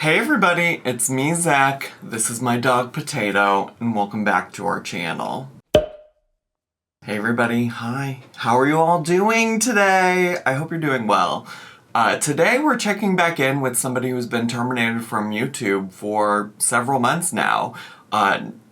Hey everybody, it's me, Zach. This is my dog Potato, and welcome back to our channel. Hey everybody, hi. How are you all doing today? I hope you're doing well. Today we're checking back in with somebody who's been terminated from YouTube for several months now.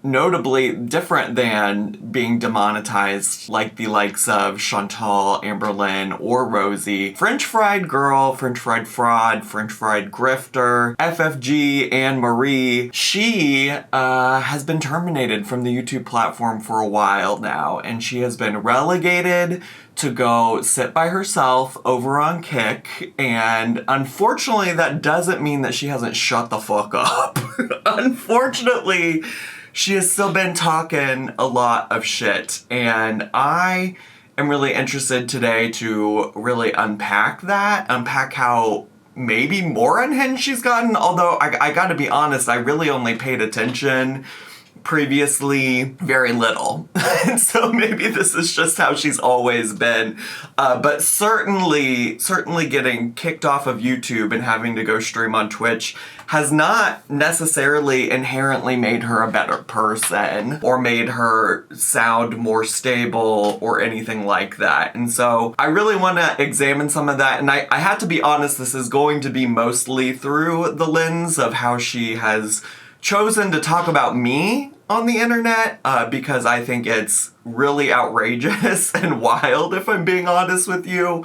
Notably different than being demonetized like the likes of Chantal, Amberlynn, or Rosie. French Fried Girl, French Fried Fraud, French Fried Grifter, FFG, Anne Marie. She has been terminated from the YouTube platform for a while now, and she has been relegated to go sit by herself over on Kick, and unfortunately that doesn't mean that she hasn't shut the fuck up. Unfortunately, she has still been talking a lot of shit, and I am really interested today to really unpack how maybe more unhinged she's gotten, although I gotta be honest, I really only paid attention previously very little. And so maybe this is just how she's always been. But certainly getting kicked off of YouTube and having to go stream on Twitch has not necessarily inherently made her a better person or made her sound more stable or anything like that. And so I really want to examine some of that. And I had to be honest, this is going to be mostly through the lens of how she has chosen to talk about me on the internet, because I think it's really outrageous and wild, if I'm being honest with you.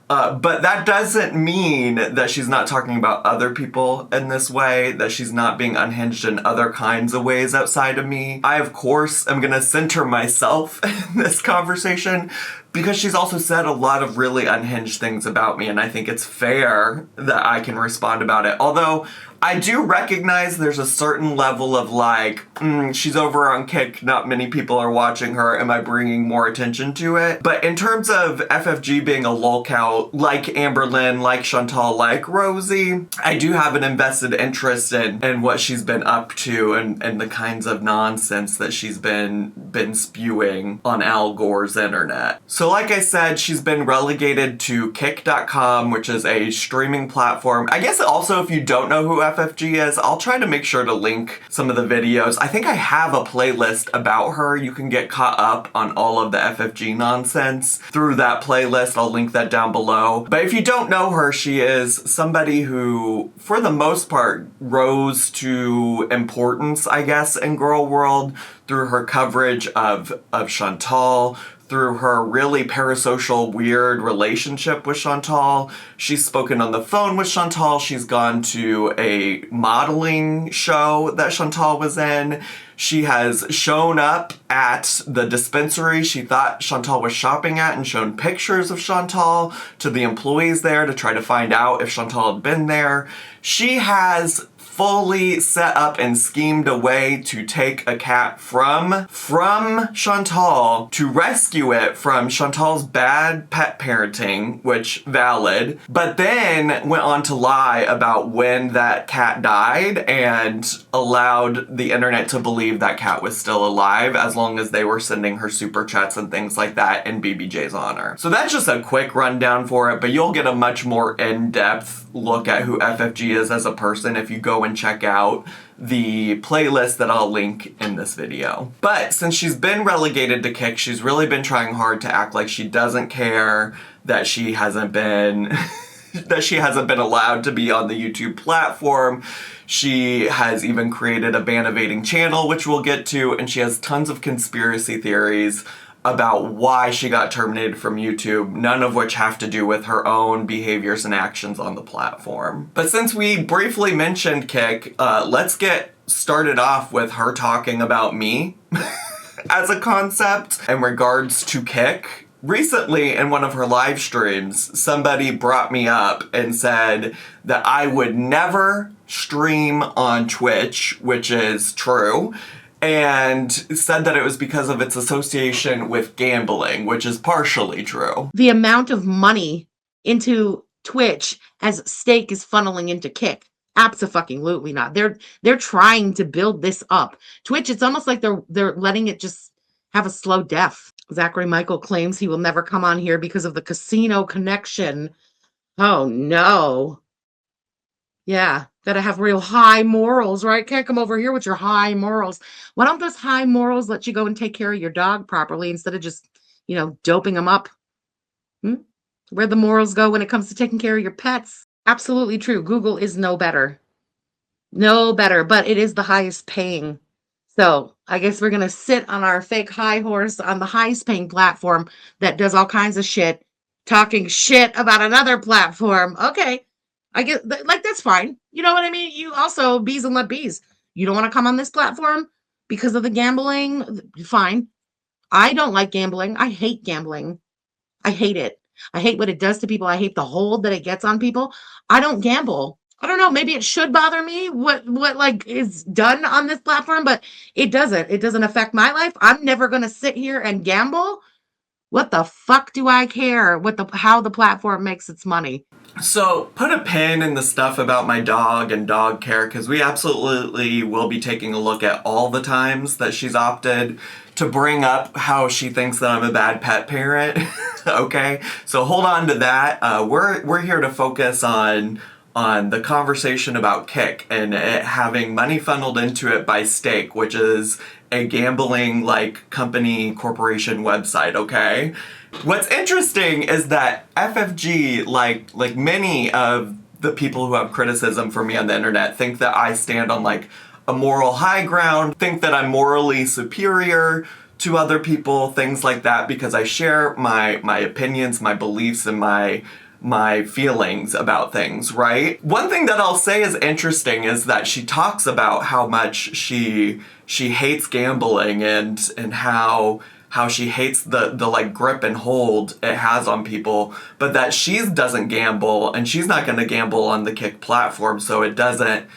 But that doesn't mean that she's not talking about other people in this way, that she's not being unhinged in other kinds of ways outside of me. I, of course, am gonna center myself in this conversation because she's also said a lot of really unhinged things about me, and I think it's fair that I can respond about it. Although, I do recognize there's a certain level of like, she's over on Kick, not many people are watching her, am I bringing more attention to it? But in terms of FFG being a lolcow, like Amberlynn, like Chantal, like Rosie, I do have an invested interest in what she's been up to and the kinds of nonsense that she's been spewing on Al Gore's internet. So like I said, she's been relegated to Kick.com, which is a streaming platform. I guess also if you don't know who FFG is, I'll try to make sure to link some of the videos. I think I have a playlist about her. You can get caught up on all of the FFG nonsense through that playlist. I'll link that down below. But if you don't know her, she is somebody who, for the most part, rose to importance, I guess, in girl world through her coverage of Chantal, through her really parasocial, weird relationship with Chantal. She's spoken on the phone with Chantal. She's gone to a modeling show that Chantal was in. She has shown up at the dispensary she thought Chantal was shopping at and shown pictures of Chantal to the employees there to try to find out if Chantal had been there. She has fully set up and schemed a way to take a cat from Chantal, to rescue it from Chantal's bad pet parenting, which valid, but then went on to lie about when that cat died and allowed the internet to believe that cat was still alive as long as they were sending her super chats and things like that in BBJ's honor. So that's just a quick rundown for it, but you'll get a much more in-depth look at who FFG is as a person if you go and check out the playlist that I'll link in this video. But since she's been relegated to Kick, she's really been trying hard to act like she doesn't care, that she hasn't been allowed to be on the YouTube platform. She has even created a ban evading channel, which we'll get to, and she has tons of conspiracy theories about why she got terminated from YouTube, none of which have to do with her own behaviors and actions on the platform. But since we briefly mentioned Kick, let's get started off with her talking about me as a concept in regards to Kick. Recently, in one of her live streams, somebody brought me up and said that I would never stream on Twitch, which is true, and said that it was because of its association with gambling, which is partially true. The amount of money into Twitch as stake is funneling into Kick. Abso-fucking-lutely not. They're trying to build this up. Twitch, it's almost like they're letting it just have a slow death. Zachary Michael claims he will never come on here because of the casino connection. Oh no. Yeah, gotta have real high morals, right? Can't come over here with your high morals. Why don't those high morals let you go and take care of your dog properly instead of just, doping them up? Hmm? Where the morals go when it comes to taking care of your pets? Absolutely true. Google is no better. No better, but it is the highest paying. So I guess we're gonna sit on our fake high horse on the highest paying platform that does all kinds of shit, talking shit about another platform. Okay. I get like that's fine. You know what I mean? You also bees and let bees. You don't want to come on this platform because of the gambling. Fine. I don't like gambling. I hate gambling. I hate it. I hate what it does to people. I hate the hold that it gets on people. I don't gamble. I don't know, maybe it should bother me what like is done on this platform, but it doesn't. It doesn't affect my life. I'm never going to sit here and gamble. What the fuck do I care how the platform makes its money? So, put a pin in the stuff about my dog and dog care, because we absolutely will be taking a look at all the times that she's opted to bring up how she thinks that I'm a bad pet parent. Okay? So hold on to that. We're here to focus on the conversation about Kick and it having money funneled into it by Stake, which is a gambling like company corporation website, okay? What's interesting is that FFG, like many of the people who have criticism for me on the internet, think that I stand on like a moral high ground, think that I'm morally superior to other people, things like that, because I share my opinions, my beliefs, and my feelings about things, right? One thing that I'll say is interesting is that she talks about how much she hates gambling and how she hates the like grip and hold it has on people, but that she doesn't gamble and she's not going to gamble on the Kick platform, so it doesn't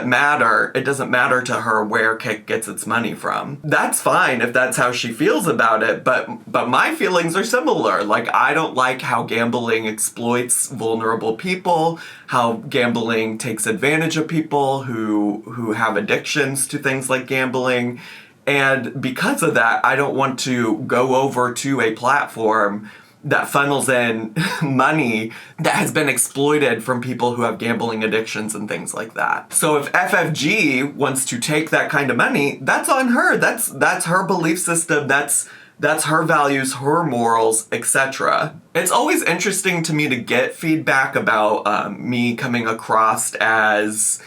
matter. It doesn't matter to her where Kick gets its money from. That's fine if that's how she feels about it, but my feelings are similar. Like, I don't like how gambling exploits vulnerable people, how gambling takes advantage of people who have addictions to things like gambling. And because of that, I don't want to go over to a platform that funnels in money that has been exploited from people who have gambling addictions and things like that. So if FFG wants to take that kind of money, that's on her. That's her belief system. That's her values, her morals, etc. It's always interesting to me to get feedback about me coming across as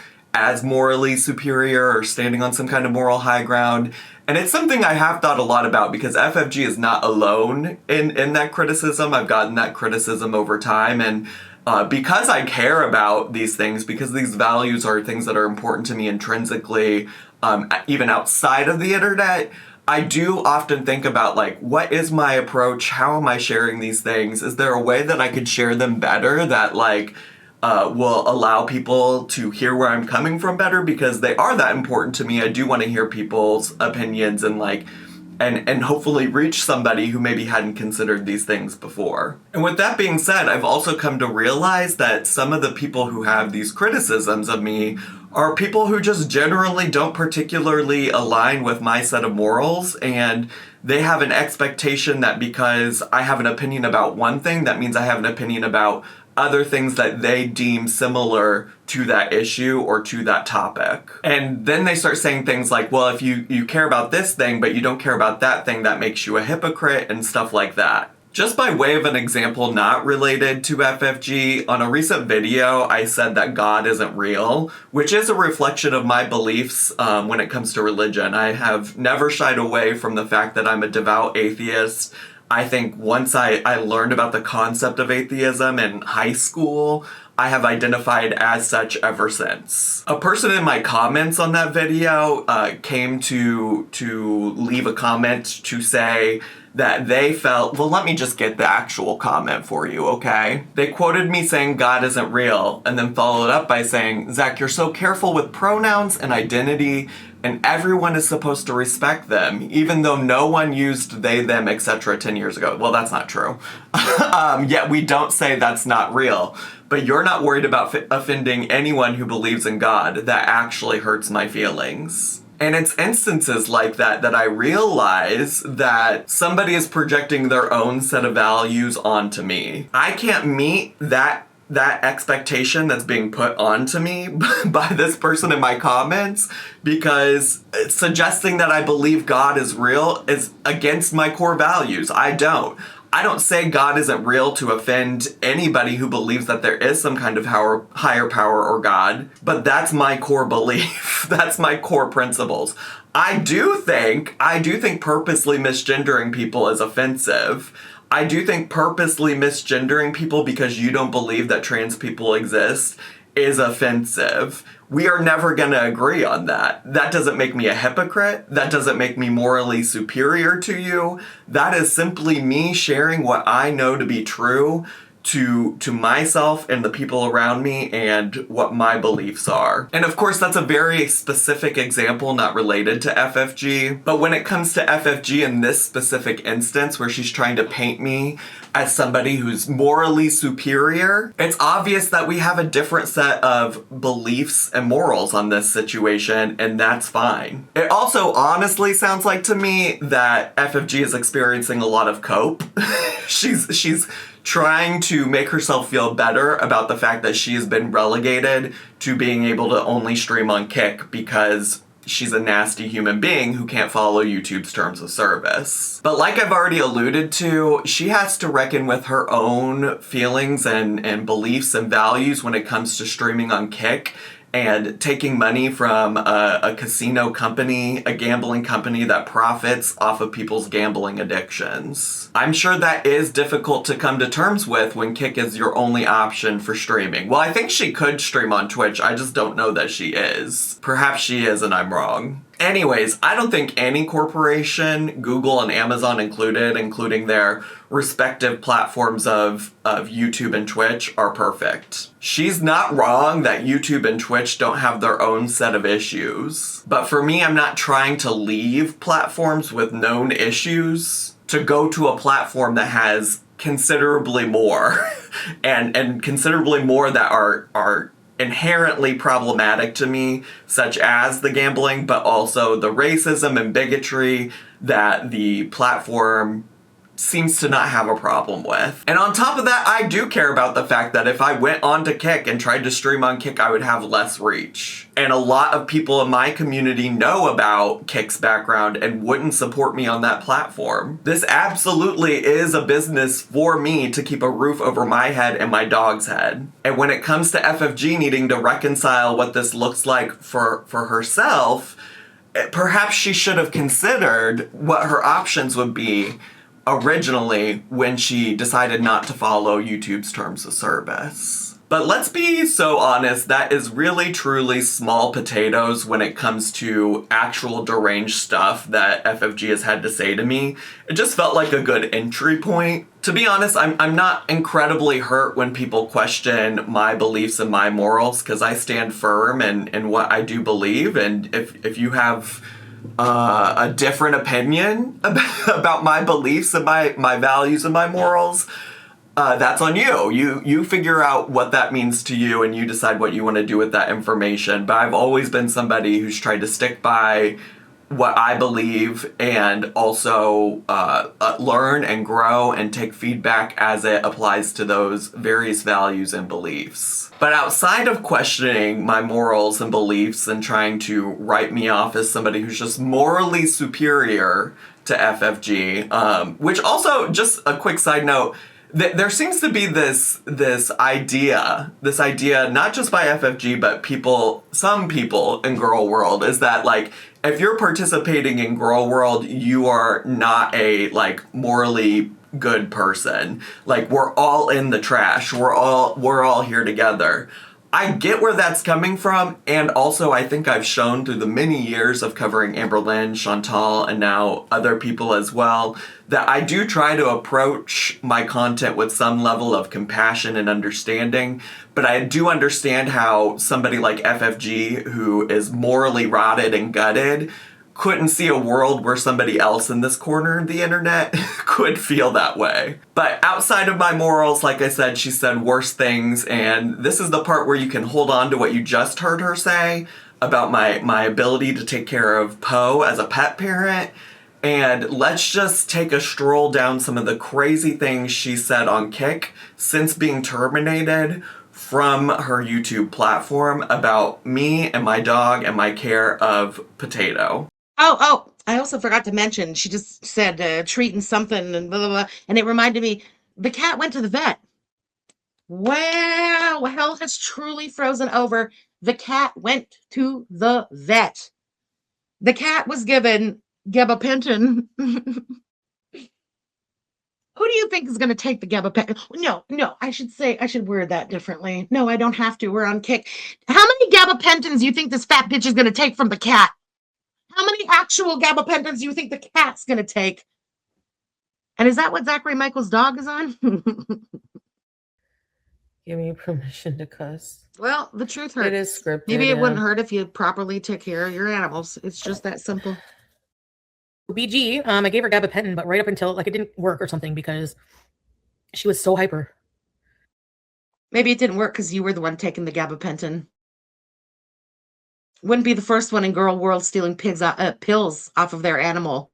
morally superior or standing on some kind of moral high ground. And it's something I have thought a lot about because FFG is not alone in that criticism. I've gotten that criticism over time. And because I care about these things, because these values are things that are important to me intrinsically, even outside of the internet, I do often think about, like, what is my approach? How am I sharing these things? Is there a way that I could share them better that, like, will allow people to hear where I'm coming from better, because they are that important to me. I do want to hear people's opinions and and hopefully reach somebody who maybe hadn't considered these things before. And with that being said, I've also come to realize that some of the people who have these criticisms of me are people who just generally don't particularly align with my set of morals, and they have an expectation that because I have an opinion about one thing, that means I have an opinion about other things that they deem similar to that issue or to that topic. And then they start saying things like, well, if you care about this thing, but you don't care about that thing, that makes you a hypocrite and stuff like that. Just by way of an example not related to FFG, on a recent video, I said that God isn't real, which is a reflection of my beliefs when it comes to religion. I have never shied away from the fact that I'm a devout atheist. I think once I learned about the concept of atheism in high school, I have identified as such ever since. A person in my comments on that video came to leave a comment to say that they felt, well, let me just get the actual comment for you, okay? They quoted me saying God isn't real, and then followed up by saying, Zach, you're so careful with pronouns and identity, and everyone is supposed to respect them, even though no one used they, them, etc. 10 years ago. Well, that's not true. Yet we don't say that's not real. But you're not worried about offending anyone who believes in God. That actually hurts my feelings. And it's instances like that that I realize that somebody is projecting their own set of values onto me. I can't meet that that expectation that's being put onto me by this person in my comments, because suggesting that I believe God is real is against my core values. I don't say God isn't real to offend anybody who believes that there is some kind of higher power or God, but that's my core belief. That's my core principles. I do think purposely misgendering people is offensive. I do think purposely misgendering people because you don't believe that trans people exist is offensive. We are never going to agree on that. That doesn't make me a hypocrite. That doesn't make me morally superior to you. That is simply me sharing what I know to be true to myself and the people around me and what my beliefs are. And of course, that's a very specific example not related to FFG. But when it comes to FFG in this specific instance where she's trying to paint me as somebody who's morally superior, it's obvious that we have a different set of beliefs and morals on this situation, and that's fine. It also honestly sounds like to me that FFG is experiencing a lot of cope. She's trying to make herself feel better about the fact that she has been relegated to being able to only stream on Kick because she's a nasty human being who can't follow YouTube's terms of service. But like I've already alluded to, she has to reckon with her own feelings and beliefs and values when it comes to streaming on Kick and taking money from a casino company, a gambling company that profits off of people's gambling addictions. I'm sure that is difficult to come to terms with when Kick is your only option for streaming. Well, I think she could stream on Twitch, I just don't know that she is. Perhaps she is and I'm wrong. Anyways, I don't think any corporation, Google and Amazon included, including their respective platforms of YouTube and Twitch, are perfect. She's not wrong that YouTube and Twitch don't have their own set of issues. But for me, I'm not trying to leave platforms with known issues to go to a platform that has considerably more and considerably more that are inherently problematic to me, such as the gambling, but also the racism and bigotry that the platform seems to not have a problem with. And on top of that, I do care about the fact that if I went onto Kick and tried to stream on Kick, I would have less reach. And a lot of people in my community know about Kick's background and wouldn't support me on that platform. This absolutely is a business for me to keep a roof over my head and my dog's head. And when it comes to FFG needing to reconcile what this looks like for herself, perhaps she should have considered what her options would be originally when she decided not to follow YouTube's terms of service. But let's be so honest, that is really truly small potatoes when it comes to actual deranged stuff that FFG has had to say to me. It just felt like a good entry point. To be honest, I'm not incredibly hurt when people question my beliefs and my morals, because I stand firm in what I do believe, and if you have a different opinion about my beliefs and my values and my morals, that's on you. You figure out what that means to you and you decide what you want to do with that information. But I've always been somebody who's tried to stick by what I believe and also learn and grow and take feedback as it applies to those various values and beliefs. But outside of questioning my morals and beliefs and trying to write me off as somebody who's just morally superior to FFG, which also, just a quick side note, there seems to be this idea, not just by FFG, but some people in girl world, is that, like, if you're participating in girl world, you are not a, like, morally good person. Like, we're all in the trash. We're all here together. I get where that's coming from, and also I think I've shown through the many years of covering Amberlynn, Chantal, and now other people as well, that I do try to approach my content with some level of compassion and understanding, but I do understand how somebody like FFG, who is morally rotted and gutted, couldn't see a world where somebody else in this corner of the internet could feel that way. But outside of my morals, like I said, she said worse things, and this is the part where you can hold on to what you just heard her say about my ability to take care of Poe as a pet parent. And let's just take a stroll down some of the crazy things she said on Kick since being terminated from her YouTube platform about me and my dog and my care of Potato. Oh, I also forgot to mention, she just said treating something and blah, blah, blah. And it reminded me, the cat went to the vet. Wow, hell has truly frozen over. The cat went to the vet. The cat was given gabapentin. Who do you think is going to take the gabapentin? No, I should word that differently. No, I don't have to. We're on Kick. How many gabapentins do you think this fat bitch is going to take from the cat? How many actual gabapentins do you think the cat's going to take? And is that what Zachary Michael's dog is on? Give me permission to cuss. Well, the truth hurts. It is scripted. Maybe it wouldn't hurt if you properly take care of your animals. It's just that simple. BG, I gave her gabapentin, but right up until it didn't work or something because she was so hyper. Maybe it didn't work because you were the one taking the gabapentin. Wouldn't be the first one in girl world stealing pills off of their animal.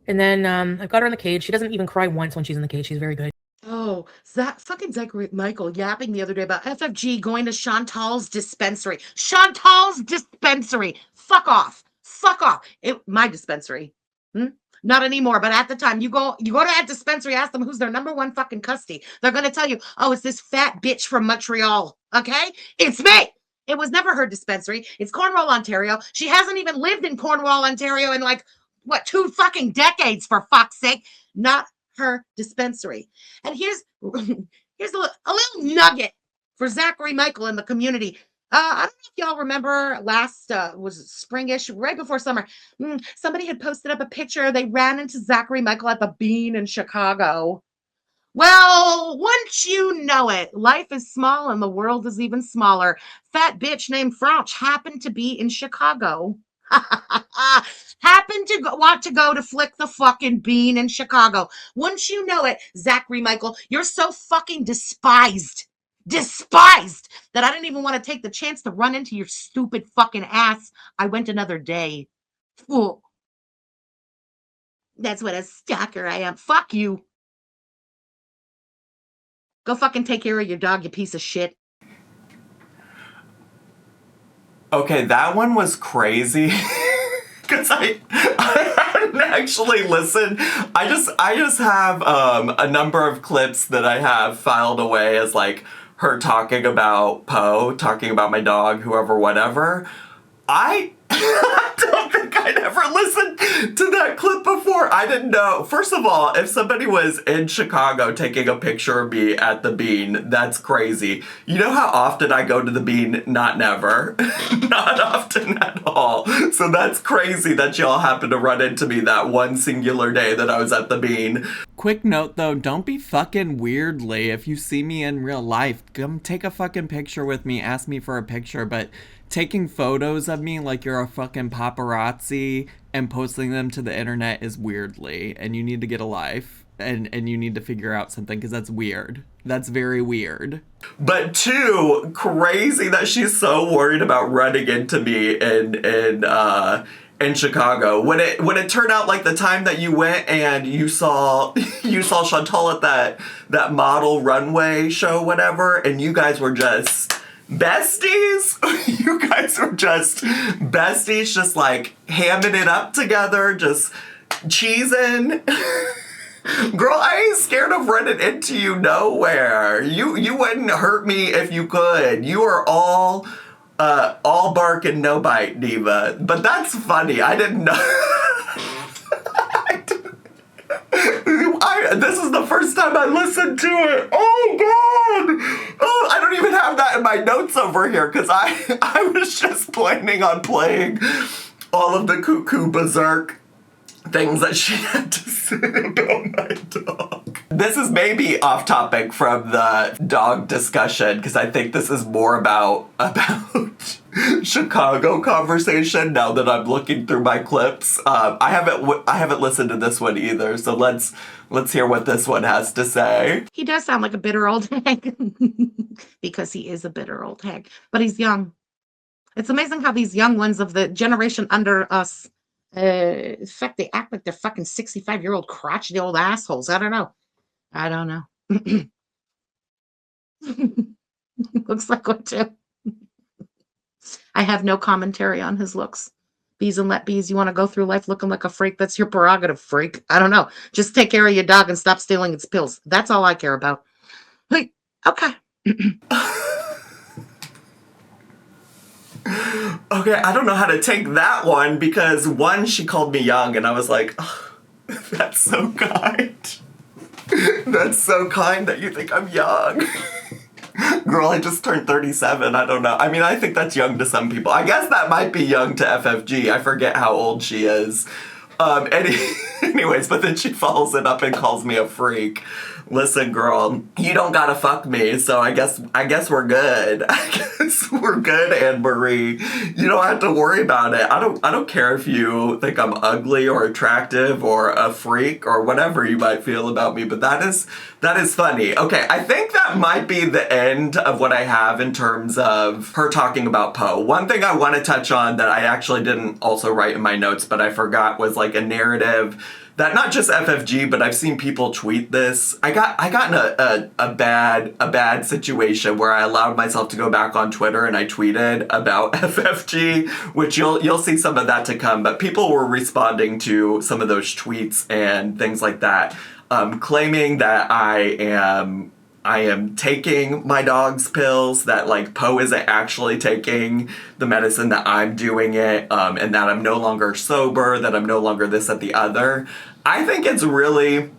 And then I've got her in the cage. She doesn't even cry once when she's in the cage. She's very good. Oh, fucking Zachary Michael yapping the other day about FFG going to Chantal's dispensary. Chantal's dispensary. Fuck off. Fuck off. My dispensary. Not anymore, but at the time, you go to that dispensary, ask them who's their number one fucking custody. They're going to tell you, oh, it's this fat bitch from Montreal. Okay? It's me. It was never her dispensary. It's Cornwall, Ontario. She hasn't even lived in Cornwall, Ontario in 2 fucking decades, for fuck's sake. Not her dispensary. And here's a little nugget for Zachary Michael in the community. I don't know if y'all remember last, was springish, right before summer, somebody had posted up a picture. They ran into Zachary Michael at the Bean in Chicago. Well, once you know it, life is small and the world is even smaller. Fat bitch named French happened to be in Chicago. Happened to want to go to flick the fucking Bean in Chicago. Once you know it, Zachary Michael, you're so fucking despised that I didn't even want to take the chance to run into your stupid fucking ass. I went another day. Fool. That's what a stalker I am. Fuck you. Go fucking take care of your dog, you piece of shit. Okay, that one was crazy. Because I hadn't actually listened. I just have a number of clips that I have filed away as her talking about Poe, talking about my dog, whoever, whatever. I don't think I'd ever listened to that clip before. I didn't know. First of all, if somebody was in Chicago taking a picture of me at the Bean, that's crazy. You know how often I go to the Bean? Not never. Not often at all. So that's crazy that y'all happened to run into me that one singular day that I was at the Bean. Quick note though, don't be fucking weirdly. If you see me in real life, come take a fucking picture with me, ask me for a picture, but taking photos of me like you're a fucking paparazzi and posting them to the internet is weirdly, and you need to get a life, and you need to figure out something, because that's weird. That's very weird. But 2, crazy that she's so worried about running into me in Chicago. When it turned out the time that you went and you saw Chantal at that model runway show, whatever, and you guys were just besties. You guys were just besties, just hamming it up together, just cheesing. Girl, I ain't scared of running into you nowhere. You wouldn't hurt me if you could. You are all bark and no bite, diva. But that's funny. I didn't know. This is the first time I listened to it. Oh, God. Oh, I don't even have that in my notes over here because I was just planning on playing all of the cuckoo berserk things that she had to say about my dog. This is maybe off topic from the dog discussion because I think this is more about Chicago conversation now that I'm looking through my clips. I haven't listened to this one either, so let's hear what this one has to say. He does sound like a bitter old hag because he is a bitter old hag, but he's young. It's amazing how these young ones of the generation under us In fact, they act like they're fucking 65-year-old crotchety old assholes. I don't know. I don't know. Looks like one too. I have no commentary on his looks. Bees and let bees. You want to go through life looking like a freak? That's your prerogative, freak. I don't know. Just take care of your dog and stop stealing its pills. That's all I care about. Hey, okay. Okay, I don't know how to take that one because one, she called me young and I was like, oh, that's so kind. That's so kind that you think I'm young. Girl, I just turned 37. I don't know. I mean, I think that's young to some people. I guess that might be young to FFG. I forget how old she is. Anyways, but then she follows it up and calls me a freak. Listen, girl, you don't gotta fuck me, so I guess we're good. I guess we're good, Anne Marie. You don't have to worry about it. I don't care if you think I'm ugly or attractive or a freak or whatever you might feel about me, but that is funny. Okay, I think that might be the end of what I have in terms of her talking about Poe. One thing I want to touch on that I actually didn't also write in my notes, but I forgot was like a narrative that not just FFG, but I've seen people tweet this. I got in a bad situation where I allowed myself to go back on Twitter and I tweeted about FFG, which you'll see some of that to come. But people were responding to some of those tweets and things like that, claiming that I am taking my dog's pills, that like Poe isn't actually taking the medicine, that I'm doing it, and that I'm no longer sober, that I'm no longer this, that, the other. I think it's really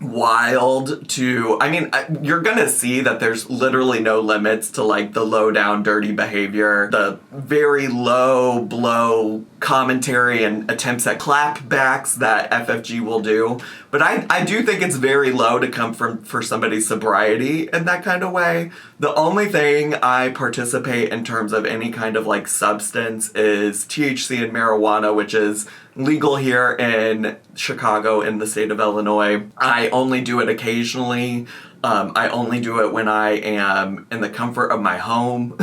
wild to, I mean, you're gonna see that there's literally no limits to like the low down dirty behavior, the very low blow commentary and attempts at clapbacks that FFG will do. But I do think it's very low to come for somebody's sobriety in that kind of way. The only thing I participate in terms of any kind of like substance is THC and marijuana, which is legal here in Chicago in the state of Illinois. I only do it occasionally. I only do it when I am in the comfort of my home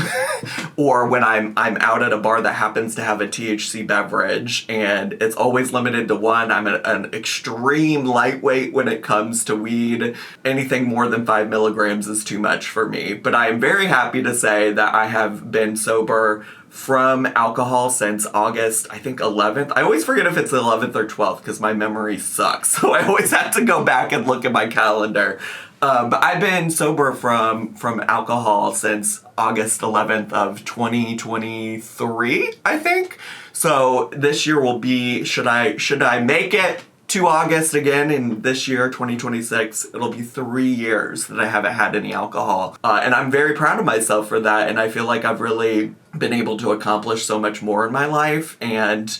or when I'm out at a bar that happens to have a THC beverage, and it's always limited to one. I'm an extreme lightweight when it comes to weed. Anything more than 5 milligrams is too much for me. But I am very happy to say that I have been sober from alcohol since August, I think 11th. I always forget if it's the 11th or 12th because my memory sucks. So I always have to go back and look at my calendar. But I've been sober from alcohol since August 11th of 2023, I think. So this year will be, should I make it to August again in this year, 2026, it'll be 3 years that I haven't had any alcohol. And I'm very proud of myself for that. And I feel like I've really been able to accomplish so much more in my life. And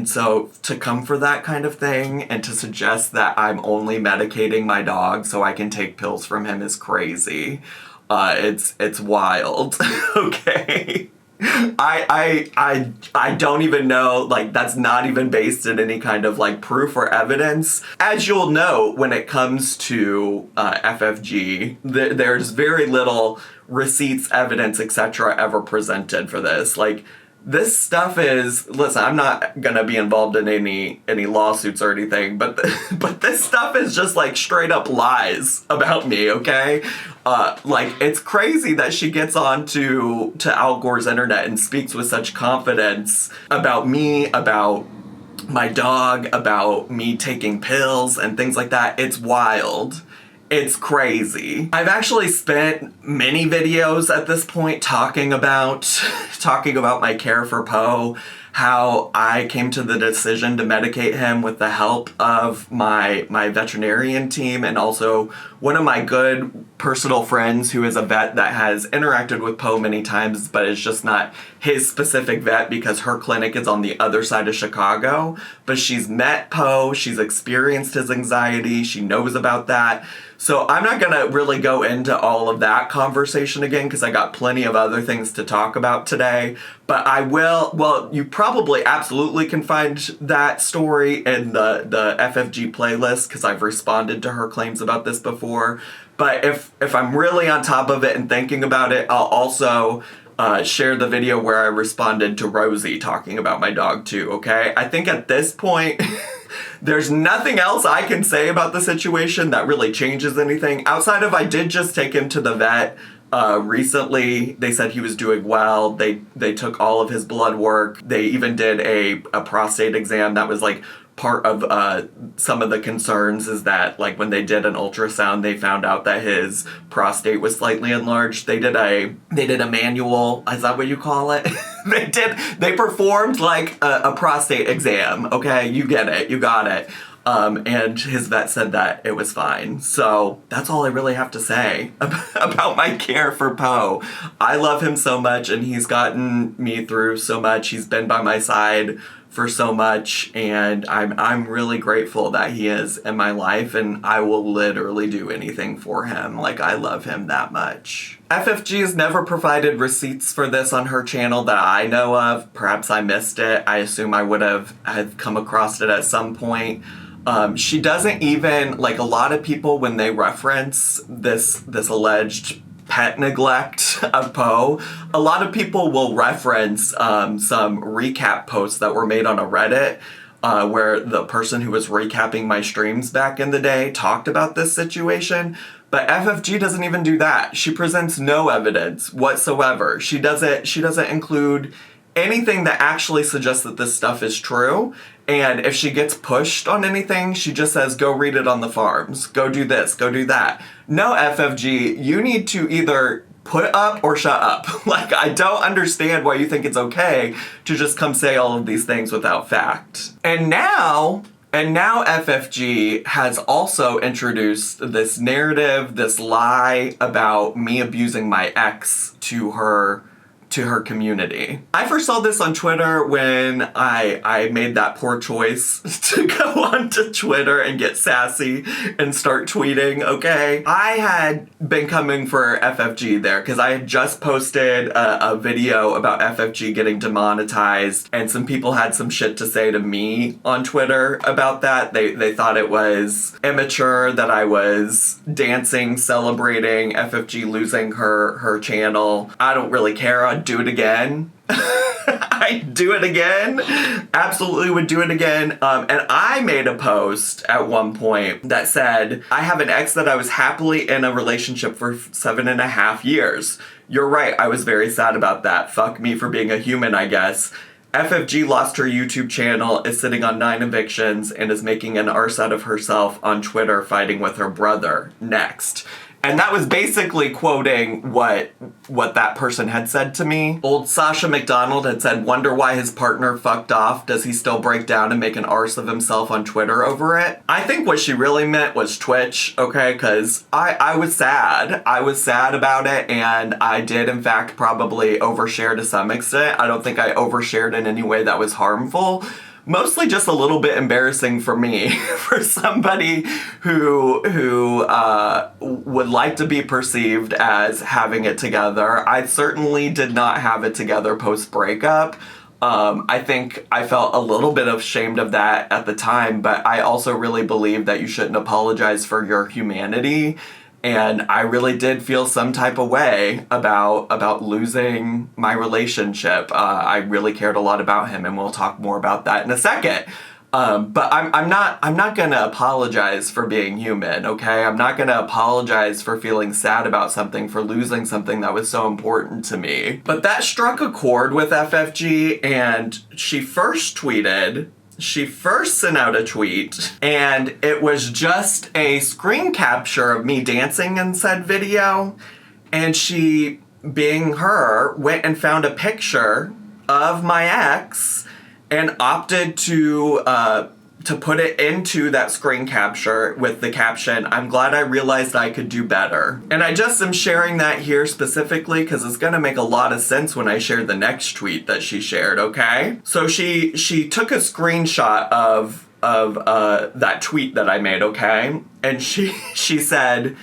so to come for that kind of thing and to suggest that I'm only medicating my dog so I can take pills from him is crazy. It's wild. Okay. I don't even know, like, that's not even based in any kind of like proof or evidence. As you'll know, when it comes to FFG, there's very little receipts, evidence, etc. ever presented for this. Like, this stuff is, listen, I'm not gonna be involved in any lawsuits or anything, but this stuff is just like straight up lies about me, okay? Like, it's crazy that she gets on to Al Gore's internet and speaks with such confidence about me, about my dog, about me taking pills and things like that. It's wild. It's crazy. I've actually spent many videos at this point talking about my care for Poe, how I came to the decision to medicate him with the help of my veterinarian team and also one of my good personal friends who is a vet that has interacted with Poe many times, but is just not his specific vet because her clinic is on the other side of Chicago. But she's met Poe, she's experienced his anxiety, she knows about that. So I'm not gonna really go into all of that conversation again because I got plenty of other things to talk about today. But I will, well, you probably absolutely can find that story in the FFG playlist because I've responded to her claims about this before. But if I'm really on top of it and thinking about it, I'll also shared the video where I responded to Rosie talking about my dog too, okay? I think at this point, there's nothing else I can say about the situation that really changes anything. Outside of I did just take him to the vet recently. They said he was doing well. They took all of his blood work. They even did a prostate exam that was like part of some of the concerns is that like when they did an ultrasound they found out that his prostate was slightly enlarged. They did a manual, is that what you call it? They performed like a prostate exam, okay? You get it, you got it. And his vet said that it was fine. So that's all I really have to say about my care for Poe. I love him so much and he's gotten me through so much. He's been by my side for so much, and I'm really grateful that he is in my life, and I will literally do anything for him. Like, I love him that much. FFG has never provided receipts for this on her channel that I know of. Perhaps I missed it. I assume I would have come across it at some point. She doesn't even, like a lot of people when they reference this alleged pet neglect of Poe, a lot of people will reference some recap posts that were made on a Reddit where the person who was recapping my streams back in the day talked about this situation. But FFG doesn't even do that. She presents no evidence whatsoever. She doesn't include anything that actually suggests that this stuff is true. And if she gets pushed on anything, she just says, go read it on the farms. Go do this, go do that. No, FFG, you need to either put up or shut up. Like, I don't understand why you think it's okay to just come say all of these things without fact. And now FFG has also introduced this narrative, this lie about me abusing my ex to her community. I first saw this on Twitter when I made that poor choice to go onto Twitter and get sassy and start tweeting, okay? I had been coming for FFG there because I had just posted a video about FFG getting demonetized, and some people had some shit to say to me on Twitter about that. They thought it was immature that I was dancing, celebrating FFG losing her channel. I don't really care. I'd do it again. I'd do it again. Absolutely would do it again. And I made a post at one point that said, I have an ex that I was happily in a relationship for 7.5 years. You're right. I was very sad about that. Fuck me for being a human, I guess. FFG lost her YouTube channel, is sitting on 9 evictions, and is making an arse out of herself on Twitter fighting with her brother. Next. And that was basically quoting what that person had said to me. Old Sasha McDonald had said, wonder why his partner fucked off. Does he still break down and make an arse of himself on Twitter over it? I think what she really meant was Twitch, okay? Because I was sad. I was sad about it, and I did, in fact, probably overshare to some extent. I don't think I overshared in any way that was harmful. Mostly just a little bit embarrassing for me, for somebody who would like to be perceived as having it together. I certainly did not have it together post-breakup. I think I felt a little bit ashamed of that at the time, but I also really believe that you shouldn't apologize for your humanity. And I really did feel some type of way about losing my relationship. I really cared a lot about him, and we'll talk more about that in a second. But I'm not gonna apologize for being human, okay? I'm not gonna apologize for feeling sad about something, for losing something that was so important to me. But that struck a chord with FFG, and she first sent out a tweet, and it was just a screen capture of me dancing in said video, and she, being her, went and found a picture of my ex and opted to put it into that screen capture with the caption, I'm glad I realized I could do better. And I just am sharing that here specifically because it's gonna make a lot of sense when I share the next tweet that she shared, okay? So she took a screenshot of that tweet that I made, okay? And she said,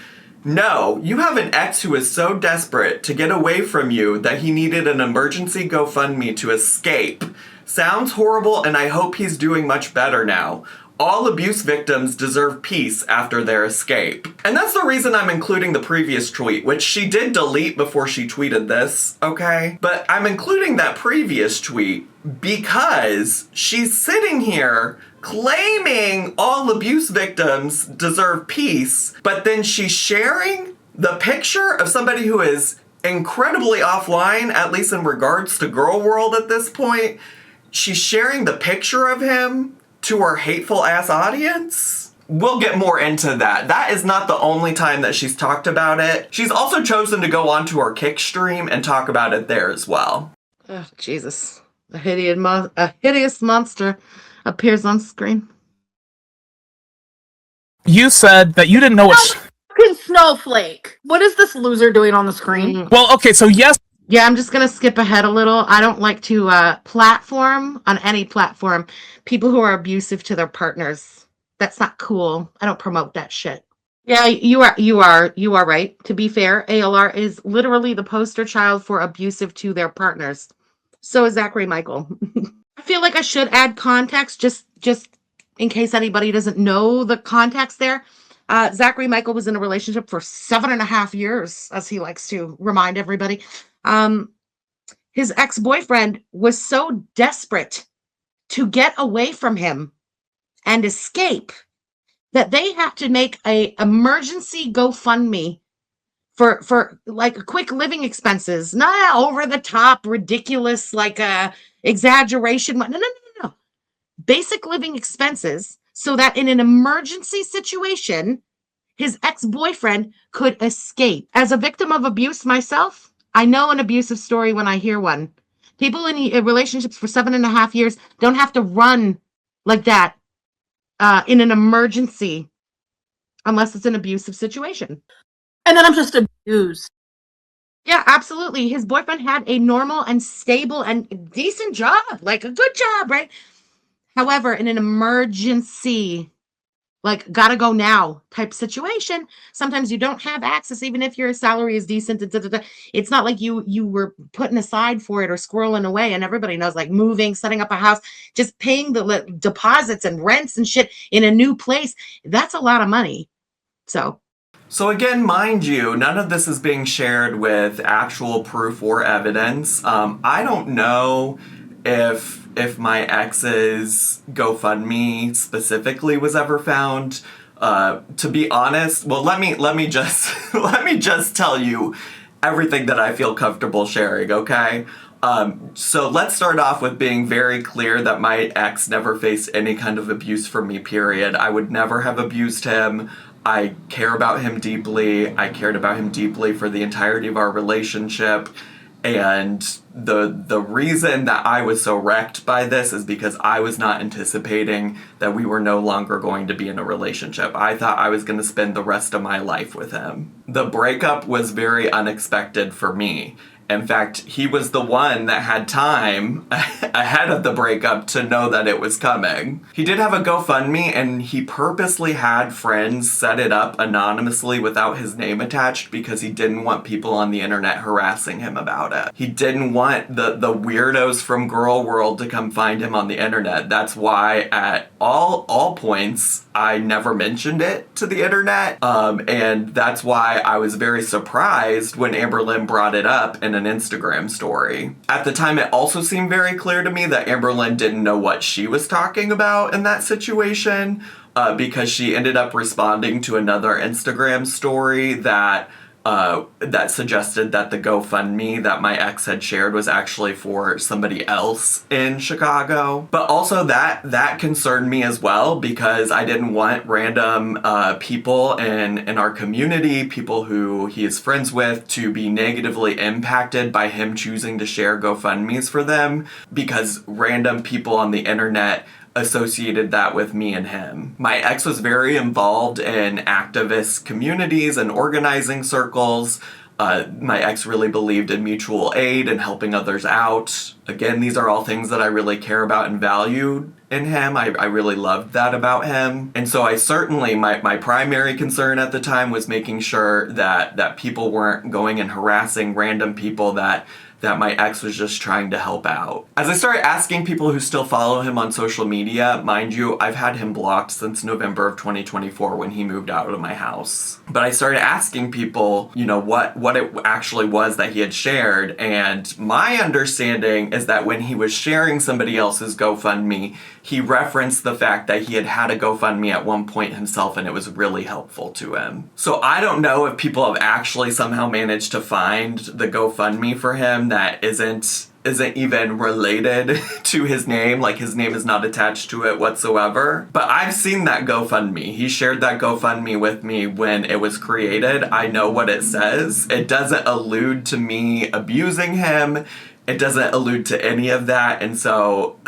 no, you have an ex who is so desperate to get away from you that he needed an emergency GoFundMe to escape. Sounds horrible, and I hope he's doing much better now. all abuse victims deserve peace after their escape. And that's the reason I'm including the previous tweet, which she did delete before she tweeted this, okay? But I'm including that previous tweet because she's sitting here claiming all abuse victims deserve peace, but then she's sharing the picture of somebody who is incredibly offline, at least in regards to girl world at this point. She's sharing the picture of him to her hateful ass audience. We'll get more into that. That is not the only time that she's talked about it. She's also chosen to go onto her Kick stream and talk about it there as well. Oh, Jesus. A hideous monster appears on screen. You said that you didn't know what... Fucking snowflake. What is this loser doing on the screen? Well, okay, so yes. Yeah, I'm just going to skip ahead a little. I don't like to platform, on any platform, people who are abusive to their partners. That's not cool. I don't promote that shit. Yeah, you are right. To be fair, ALR is literally the poster child for abusive to their partners. So is Zachary Michael. I feel like I should add context just in case anybody doesn't know the context there. Zachary Michael was in a relationship for 7.5 years, as he likes to remind everybody. His ex-boyfriend was so desperate to get away from him and escape that they had to make a emergency GoFundMe for like quick living expenses, not over the top, ridiculous, like exaggeration. No. Basic living expenses so that in an emergency situation, his ex-boyfriend could escape. As a victim of abuse myself, I know an abusive story when I hear one. People in relationships for 7.5 years don't have to run like that in an emergency unless it's an abusive situation. And then I'm just abused. Yeah, absolutely. His boyfriend had a normal and stable and decent job, like a good job, right? However, in an emergency, like gotta go now type situation, sometimes you don't have access, even if your salary is decent. It's not like you were putting aside for it or squirreling away. And everybody knows, like moving, setting up a house, just paying the deposits and rents and shit in a new place. That's a lot of money. So again, mind you, none of this is being shared with actual proof or evidence. I don't know if my ex's GoFundMe specifically was ever found. To be honest, well, let me just tell you everything that I feel comfortable sharing, okay? So let's start off with being very clear that my ex never faced any kind of abuse from me, period. I would never have abused him. I care about him deeply. I cared about him deeply for the entirety of our relationship. And the reason that I was so wrecked by this is because I was not anticipating that we were no longer going to be in a relationship. I thought I was going to spend the rest of my life with him. The breakup was very unexpected for me. In fact, he was the one that had time ahead of the breakup to know that it was coming. He did have a GoFundMe, and he purposely had friends set it up anonymously without his name attached because he didn't want people on the internet harassing him about it. He didn't want the weirdos from Girl World to come find him on the internet. That's why at all points, I never mentioned it to the internet. And that's why I was very surprised when Amber Lynn brought it up in an Instagram story. At the time, it also seemed very clear to me that Amber Lynn didn't know what she was talking about in that situation, because she ended up responding to another Instagram story that suggested that the GoFundMe that my ex had shared was actually for somebody else in Chicago. But also that concerned me as well, because I didn't want random people in our community, people who he is friends with, to be negatively impacted by him choosing to share GoFundMes for them, because random people on the internet associated that with me and him. My ex was very involved in activist communities and organizing circles. My ex really believed in mutual aid and helping others out. Again, these are all things that I really care about and value in him. I really loved that about him. And so I certainly, my primary concern at the time was making sure that people weren't going and harassing random people that that my ex was just trying to help out. As I started asking people who still follow him on social media, mind you, I've had him blocked since November of 2024 when he moved out of my house. But I started asking people, you know, what it actually was that he had shared, and my understanding is that when he was sharing somebody else's GoFundMe, he referenced the fact that he had had a GoFundMe at one point himself and it was really helpful to him. So I don't know if people have actually somehow managed to find the GoFundMe for him that isn't even related to his name, like his name is not attached to it whatsoever. But I've seen that GoFundMe. He shared that GoFundMe with me when it was created. I know what it says. It doesn't allude to me abusing him. It doesn't allude to any of that. And so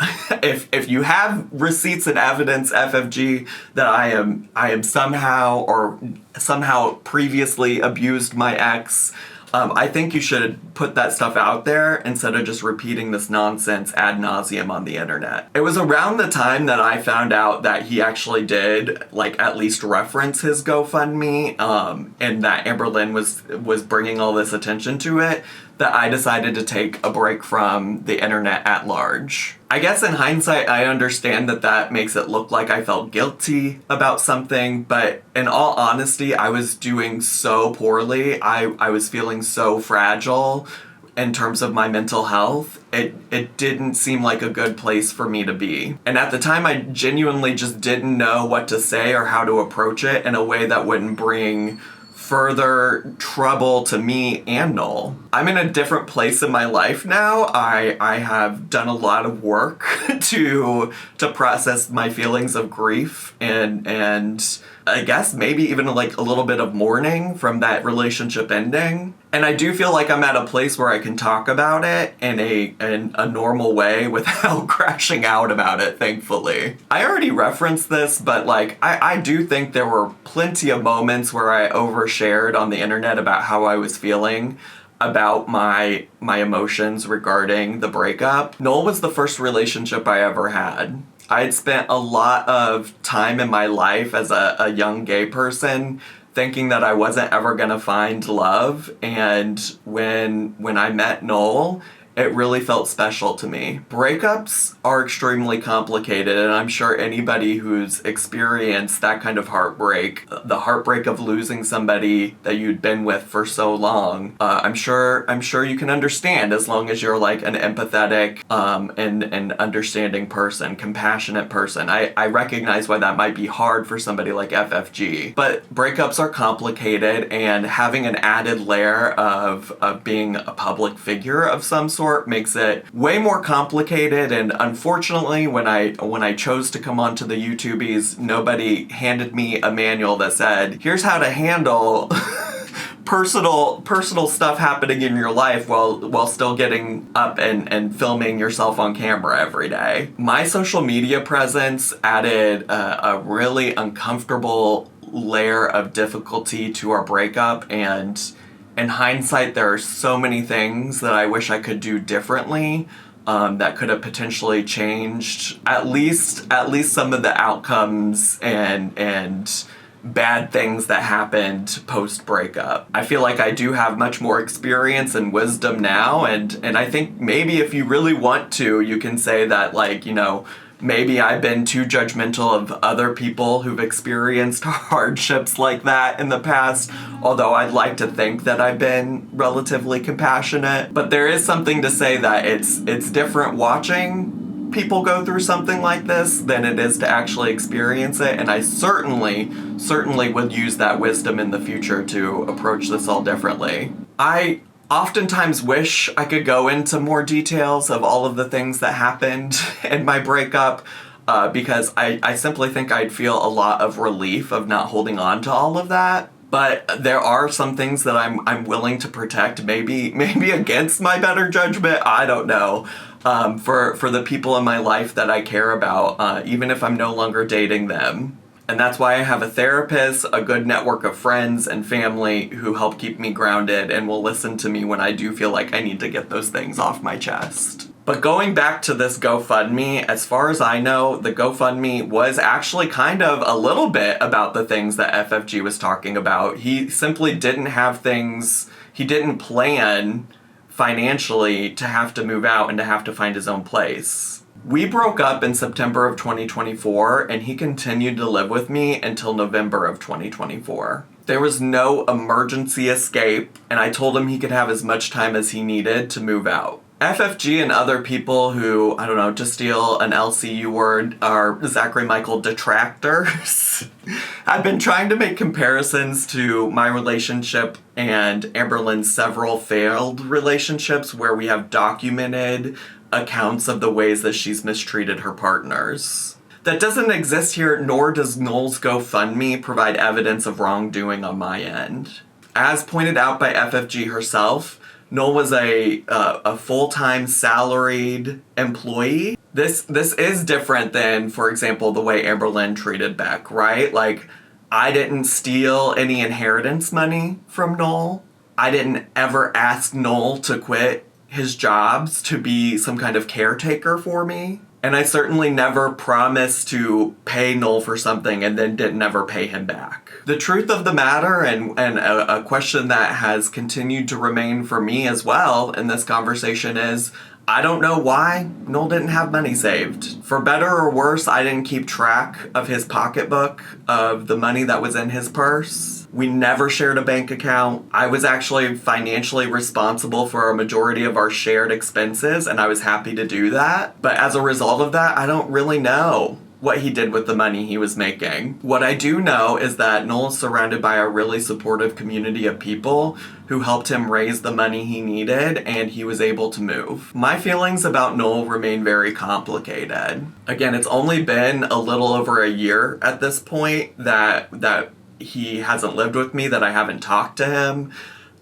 if you have receipts and evidence, FFG, that I am somehow previously abused my ex, I think you should put that stuff out there instead of just repeating this nonsense ad nauseum on the internet. It was around the time that I found out that he actually did, like, at least reference his GoFundMe, and that Amber Lynn was bringing all this attention to it, that I decided to take a break from the internet at large. I guess in hindsight, I understand that makes it look like I felt guilty about something, but in all honesty, I was doing so poorly. I was feeling so fragile in terms of my mental health. It didn't seem like a good place for me to be. And at the time, I genuinely just didn't know what to say or how to approach it in a way that wouldn't bring further trouble to me and Noel. I'm in a different place in my life now. I have done a lot of work to process my feelings of grief and I guess maybe even like a little bit of mourning from that relationship ending. And I do feel like I'm at a place where I can talk about it in a normal way without crashing out about it, thankfully. I already referenced this, but like I do think there were plenty of moments where I overshared on the internet about how I was feeling about my emotions regarding the breakup. Noel was the first relationship I ever had. I had spent a lot of time in my life as a young gay person thinking that I wasn't ever gonna find love, and when I met Noel, it really felt special to me. Breakups are extremely complicated, and I'm sure anybody who's experienced that kind of heartbreak, the heartbreak of losing somebody that you'd been with for so long, I'm sure you can understand, as long as you're like an empathetic and understanding person, compassionate person. I recognize why that might be hard for somebody like FFG, but breakups are complicated, and having an added layer of being a public figure of some sort makes it way more complicated. And unfortunately, when I chose to come onto the YouTubies, nobody handed me a manual that said, here's how to handle personal stuff happening in your life while still getting up and filming yourself on camera every day. My social media presence added a really uncomfortable layer of difficulty to our breakup, and in hindsight, there are so many things that I wish I could do differently, that could have potentially changed at least some of the outcomes and bad things that happened post breakup. I feel like I do have much more experience and wisdom now, and I think maybe if you really want to, you can say that, like, you know, maybe I've been too judgmental of other people who've experienced hardships like that in the past, although I'd like to think that I've been relatively compassionate. But there is something to say that it's different watching people go through something like this than it is to actually experience it, and I certainly would use that wisdom in the future to approach this all differently. I oftentimes wish I could go into more details of all of the things that happened in my breakup, because I simply think I'd feel a lot of relief of not holding on to all of that. But there are some things that I'm willing to protect, maybe against my better judgment, I don't know, for the people in my life that I care about, even if I'm no longer dating them. And that's why I have a therapist, a good network of friends and family who help keep me grounded and will listen to me when I do feel like I need to get those things off my chest. But going back to this GoFundMe, as far as I know, the GoFundMe was actually kind of a little bit about the things that FFG was talking about. He simply didn't have things, he didn't plan financially to have to move out and to have to find his own place. We broke up in September of 2024, and he continued to live with me until November of 2024. There was no emergency escape, and I told him he could have as much time as he needed to move out. FFG and other people who, I don't know, to steal an LCU word, are Zachary Michael detractors. I've been trying to make comparisons to my relationship and Amberlynn's several failed relationships where we have documented accounts of the ways that she's mistreated her partners. That doesn't exist here, nor does Noel's GoFundMe provide evidence of wrongdoing on my end. As pointed out by FFG herself, Noel was a full-time salaried employee. This is different than, for example, the way Amberlynn treated Beck, right? Like, I didn't steal any inheritance money from Noel. I didn't ever ask Noel to quit his jobs to be some kind of caretaker for me. And I certainly never promised to pay Noel for something and then didn't ever pay him back. The truth of the matter, and a question that has continued to remain for me as well in this conversation, is I don't know why Noel didn't have money saved. For better or worse, I didn't keep track of his pocketbook, of the money that was in his purse. We never shared a bank account. I was actually financially responsible for a majority of our shared expenses, and I was happy to do that. But as a result of that, I don't really know what he did with the money he was making. What I do know is that Noel is surrounded by a really supportive community of people who helped him raise the money he needed, and he was able to move. My feelings about Noel remain very complicated. Again, it's only been a little over a year at this point that he hasn't lived with me, that I haven't talked to him,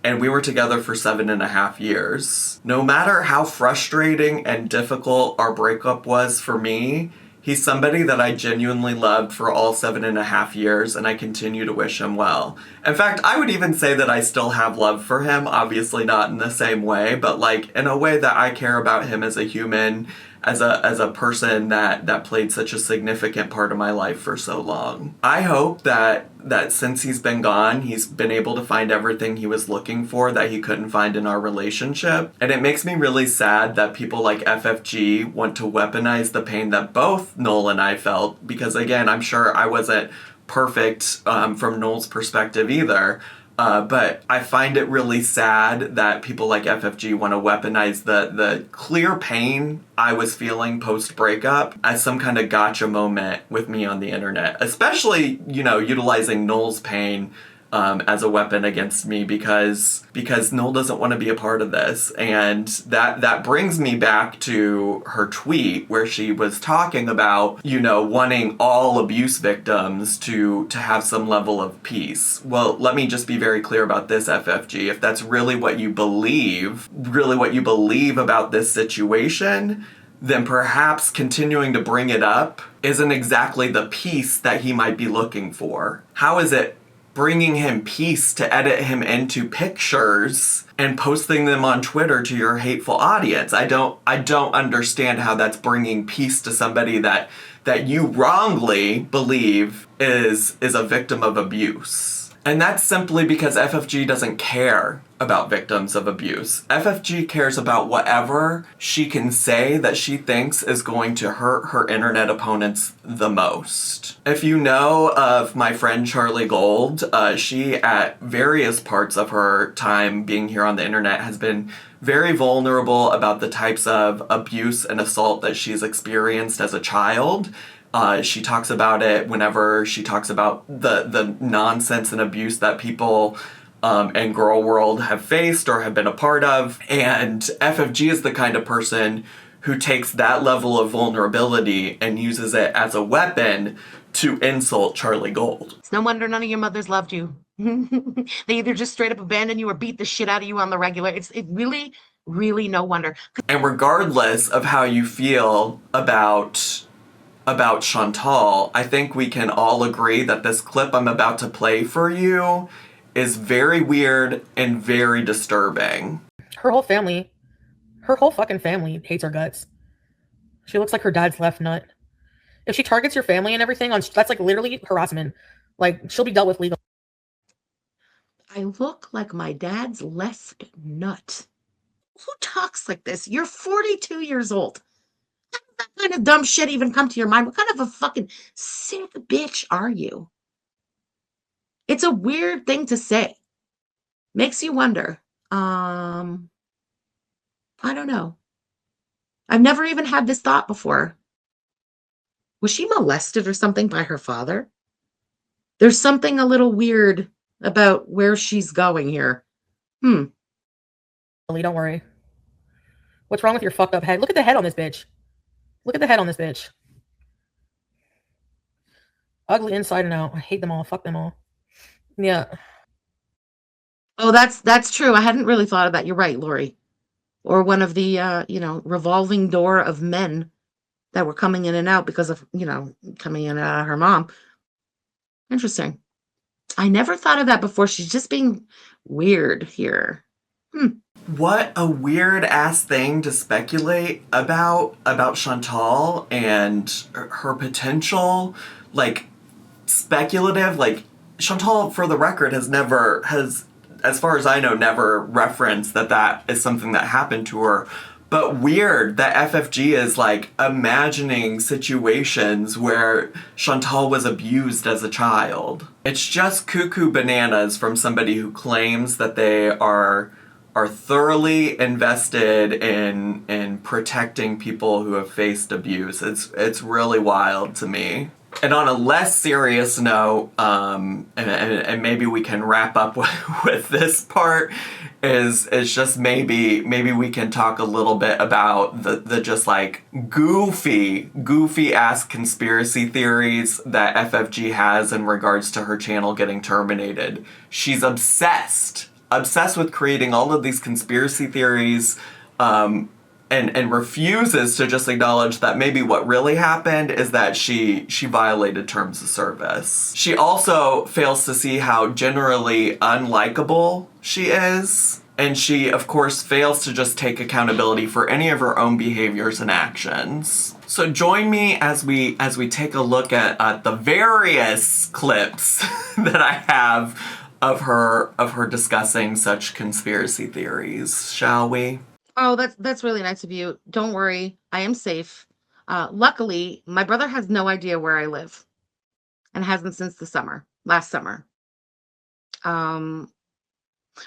and we were together for 7.5 years. No matter how frustrating and difficult our breakup was for me, he's somebody that I genuinely loved for all 7.5 years, and I continue to wish him well. In fact, I would even say that I still have love for him, obviously not in the same way, but like in a way that I care about him as a human, as a person that played such a significant part of my life for so long. I hope that since he's been gone, he's been able to find everything he was looking for that he couldn't find in our relationship. And it makes me really sad that people like FFG want to weaponize the pain that both Noel and I felt, because again, I'm sure I wasn't perfect from Noel's perspective either. But I find it really sad that people like FFG want to weaponize the clear pain I was feeling post-breakup as some kind of gotcha moment with me on the internet. Especially, utilizing Noel's pain as a weapon against me because Noel doesn't want to be a part of this. And that brings me back to her tweet where she was talking about, wanting all abuse victims to have some level of peace. Well, let me just be very clear about this, FFG. If that's really what you believe about this situation, then perhaps continuing to bring it up isn't exactly the peace that he might be looking for. How is it bringing him peace to edit him into pictures and posting them on Twitter to your hateful audience? I don't understand how that's bringing peace to somebody that you wrongly believe is a victim of abuse. And that's simply because FFG doesn't care about victims of abuse. FFG cares about whatever she can say that she thinks is going to hurt her internet opponents the most. If you know of my friend Charlie Gold, she at various parts of her time being here on the internet has been very vulnerable about the types of abuse and assault that she's experienced as a child. She talks about it whenever she talks about the nonsense and abuse that people in girl world have faced or have been a part of. And FFG is the kind of person who takes that level of vulnerability and uses it as a weapon to insult Charlie Gold. It's no wonder none of your mothers loved you. They either just straight up abandoned you or beat the shit out of you on the regular. It really, really no wonder. And regardless of how you feel about Chantal, I think we can all agree that this clip I'm about to play for you is very weird and very disturbing. Her whole fucking family hates her guts. She looks like her dad's left nut. If she targets your family and everything, that's like literally harassment. Like, she'll be dealt with legal. I look like my dad's left nut. Who talks like this? You're 42 years old. How does that kind of dumb shit even come to your mind? What kind of a fucking sick bitch are you? It's a weird thing to say. Makes you wonder. I don't know. I've never even had this thought before. Was she molested or something by her father? There's something a little weird about where she's going here. Don't worry. What's wrong with your fucked up head? Look at the head on this bitch. Look at the head on this bitch. Ugly inside and out. I hate them all. Fuck them all. Yeah. Oh, that's true. I hadn't really thought of that. You're right, Lori. Or one of the revolving door of men that were coming in and out because of, coming in and out of her mom. Interesting. I never thought of that before. She's just being weird here. What a weird ass thing to speculate about Chantal and her potential, like, speculative, like, Chantal, for the record, has, as far as I know, never referenced that is something that happened to her. But weird that FFG is, like, imagining situations where Chantal was abused as a child. It's just cuckoo bananas from somebody who claims that they are thoroughly invested in protecting people who have faced abuse. It's really wild to me. And on a less serious note, and maybe we can wrap up with this part, is just maybe we can talk a little bit about the just like goofy ass conspiracy theories that FFG has in regards to her channel getting terminated. She's obsessed with creating all of these conspiracy theories, and refuses to just acknowledge that maybe what really happened is that she violated terms of service. She also fails to see how generally unlikable she is, and she, of course, fails to just take accountability for any of her own behaviors and actions. So join me as we take a look at the various clips that I have of her discussing such conspiracy theories, shall we? Oh, that's really nice of you. Don't worry, I am safe. Luckily, my brother has no idea where I live, and hasn't since last summer. One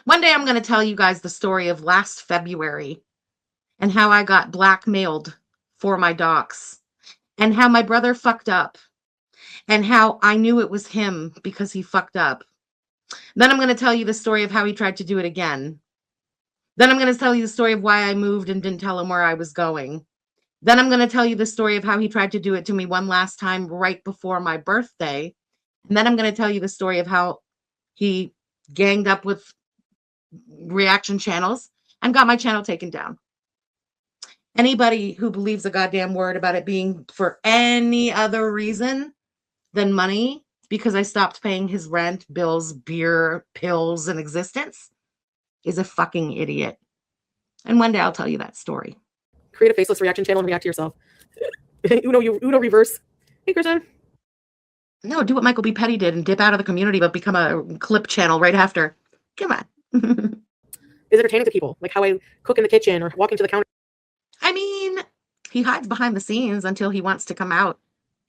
day I'm going to tell you guys the story of last February and how I got blackmailed for my docs, and how my brother fucked up, and how I knew it was him because he fucked up. Then I'm going to tell you the story of how he tried to do it again. Then I'm going to tell you the story of why I moved and didn't tell him where I was going. Then I'm going to tell you the story of how he tried to do it to me one last time right before my birthday. And then I'm going to tell you the story of how he ganged up with reaction channels and got my channel taken down. Anybody who believes a goddamn word about it being for any other reason than money, because I stopped paying his rent, bills, beer, pills, and existence, is a fucking idiot. And one day I'll tell you that story. Create a faceless reaction channel and react to yourself. Uno reverse. Hey, Kristen. No, do what Michael B. Petty did and dip out of the community, but become a clip channel right after. Come on. Is entertaining to people, like how I cook in the kitchen or walking to the counter. I mean, he hides behind the scenes until he wants to come out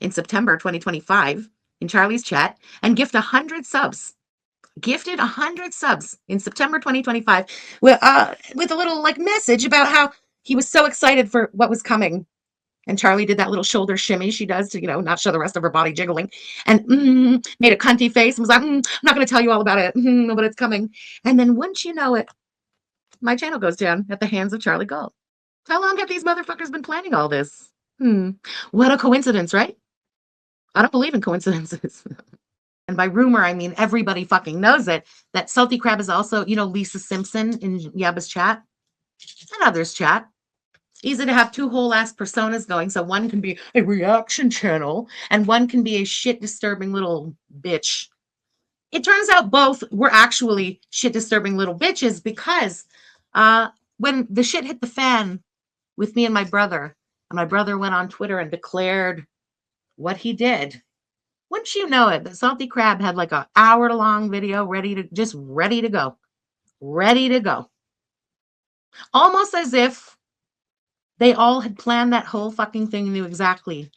in September 2025 in Charlie's chat and gift 100 subs. Gifted 100 subs in September 2025 with a little like message about how he was so excited for what was coming. And Charlie did that little shoulder shimmy she does to, not show the rest of her body jiggling, and made a cunty face and was like, I'm not going to tell you all about it, but it's coming. And then once you know it, my channel goes down at the hands of Charlie Gold. How long have these motherfuckers been planning all this? What a coincidence, right? I don't believe in coincidences. And by rumor, I mean everybody fucking knows it, that Salty Crab is also, Lisa Simpson in Yabba's chat and others' chat. It's easy to have two whole ass personas going. So one can be a reaction channel and one can be a shit disturbing little bitch. It turns out both were actually shit disturbing little bitches because when the shit hit the fan with me and my brother went on Twitter and declared what he did. Once you know it, the Salty Crab had like an hour-long video ready to go. Ready to go. Almost as if they all had planned that whole fucking thing, knew exactly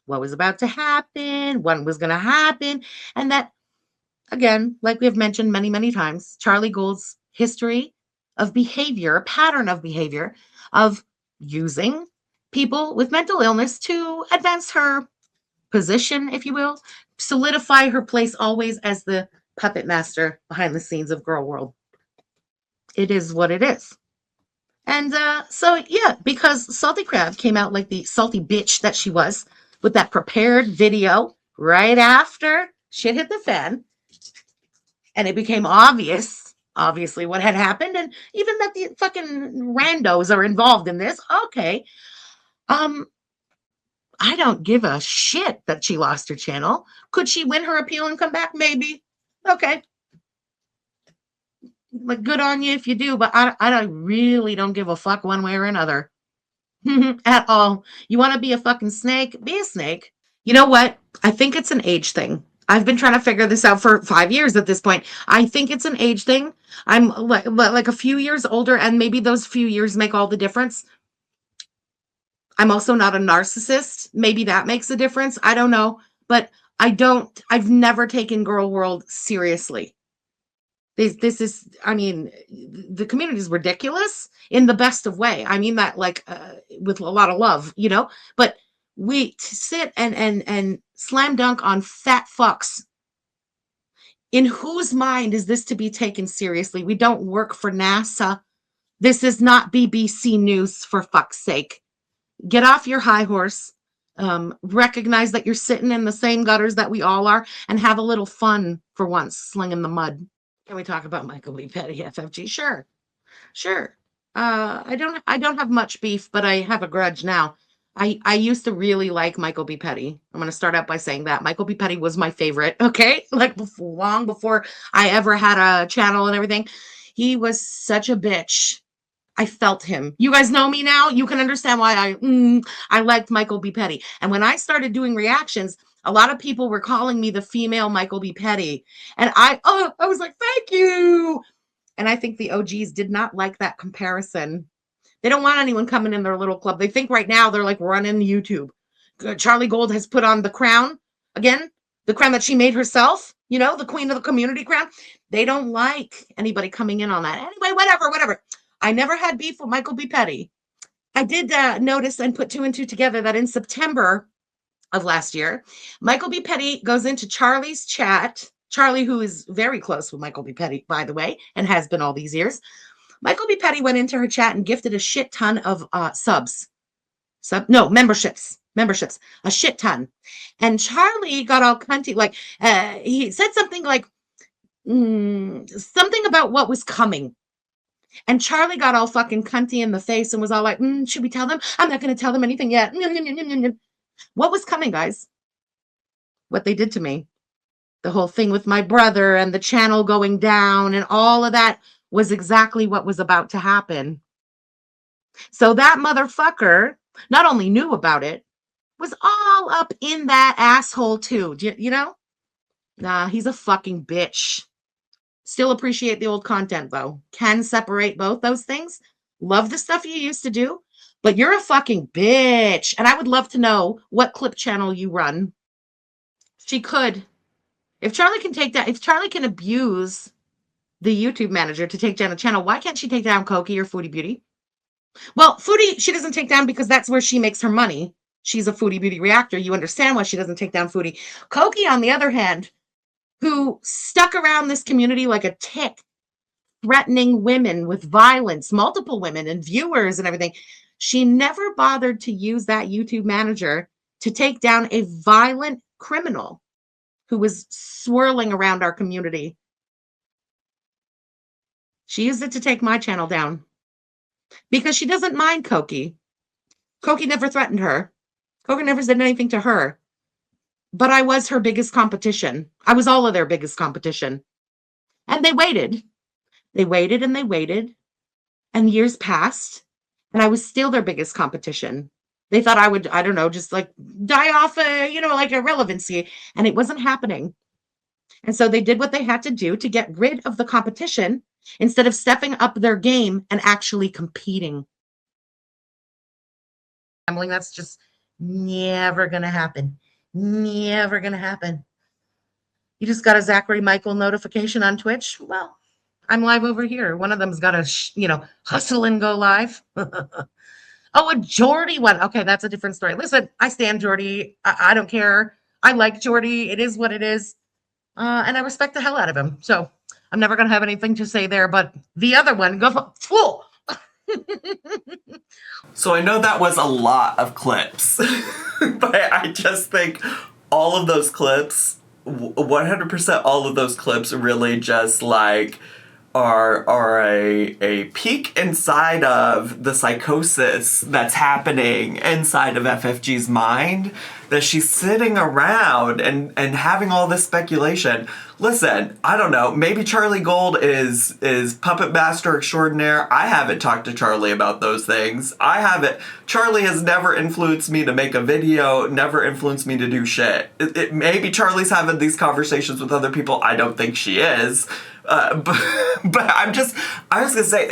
what was about to happen, what was going to happen. And that, again, like we have mentioned many, many times, Charlie Gould's history of behavior, a pattern of behavior of using people with mental illness to advance her position, if you will, solidify her place always as the puppet master behind the scenes of Girl World. It is what it is. And so, yeah, because Salty Crab came out like the salty bitch that she was with that prepared video right after shit hit the fan. And it became obviously, what had happened. And even that the fucking randos are involved in this. Okay. I don't give a shit that she lost her channel. Could she win her appeal and come back? Maybe. Okay. Like, good on you if you do, but I really don't give a fuck one way or another. At all. You want to be a fucking snake? Be a snake. You know what? I think it's an age thing. I've been trying to figure this out for 5 years at this point. I think it's an age thing. I'm like a few years older, and maybe those few years make all the difference. I'm also not a narcissist. Maybe that makes a difference. I don't know. But I've never taken Girl World seriously. This is, I mean, the community is ridiculous in the best of way. I mean that like with a lot of love, you know, but we sit and slam dunk on fat fucks. In whose mind is this to be taken seriously? We don't work for NASA. This is not BBC News, for fuck's sake. Get off your high horse. Recognize that you're sitting in the same gutters that we all are, and have a little fun for once, slinging the mud. Can we talk about Michael B. Petty, FFG? Sure. I don't have much beef, but I have a grudge now. I used to really like Michael B. Petty. I'm going to start out by saying that Michael B. Petty was my favorite. Okay, like long before I ever had a channel and everything. He was such a bitch. I felt him. You guys know me now. You can understand why I liked Michael B. Petty. And when I started doing reactions, a lot of people were calling me the female Michael B. Petty. And I was like, thank you. And I think the OGs did not like that comparison. They don't want anyone coming in their little club. They think right now they're like running YouTube. Charlie Gold has put on the crown again, the crown that she made herself, you know, the queen of the community crown. They don't like anybody coming in on that. Anyway, whatever. I never had beef with Michael B. Petty. I did notice and put two and two together that in September of last year, Michael B. Petty goes into Charlie's chat. Charlie, who is very close with Michael B. Petty, by the way, and has been all these years. Michael B. Petty went into her chat and gifted a shit ton of memberships, a shit ton. And Charlie got all cunty, like he said something like something about what was coming. And Charlie got all fucking cunty in the face and was all like, should we tell them? I'm not going to tell them anything yet. What was coming, guys? What they did to me. The whole thing with my brother and the channel going down and all of that was exactly what was about to happen. So that motherfucker not only knew about it, was all up in that asshole too. You know? Nah, he's a fucking bitch. Still appreciate the old content, though. Can separate both those things. Love the stuff you used to do, but you're a fucking bitch. And I would love to know what clip channel you run. She could. If Charlie can abuse the YouTube manager to take down a channel, why can't she take down Koki or Foodie Beauty? Well, Foodie, she doesn't take down because that's where she makes her money. She's a Foodie Beauty reactor. You understand why she doesn't take down Foodie. Koki, on the other hand, who stuck around this community like a tick, threatening women with violence, multiple women and viewers and everything. She never bothered to use that YouTube manager to take down a violent criminal who was swirling around our community. She used it to take my channel down because she doesn't mind Koki. Koki never threatened her. Koki never said anything to her. But I was her biggest competition. I was all of their biggest competition. And they waited. They waited and they waited. And years passed. And I was still their biggest competition. They thought I would, I don't know, just like die off, like irrelevancy. And it wasn't happening. And so they did what they had to do to get rid of the competition instead of stepping up their game and actually competing. Gambling, that's just never going to happen. Never going to happen. You just got a Zachary Michael notification on Twitch? Well, I'm live over here. One of them's got to, hustle and go live. Oh, a Jordy one. Okay, that's a different story. Listen, I stand Jordy. I don't care. I like Jordy. It is what it is. And I respect the hell out of him. So I'm never going to have anything to say there. But the other one, go for. So I know that was a lot of clips, but I just think all of those clips, 100% all of those clips really just like are a peek inside of the psychosis that's happening inside of FFG's mind, that she's sitting around and having all this speculation. Listen, I don't know, maybe Charlie Gold is puppet master extraordinaire. I haven't talked to Charlie about those things. Charlie has never influenced me to make a video, never influenced me to do shit. Maybe Charlie's having these conversations with other people. I don't think she is. But I was gonna say,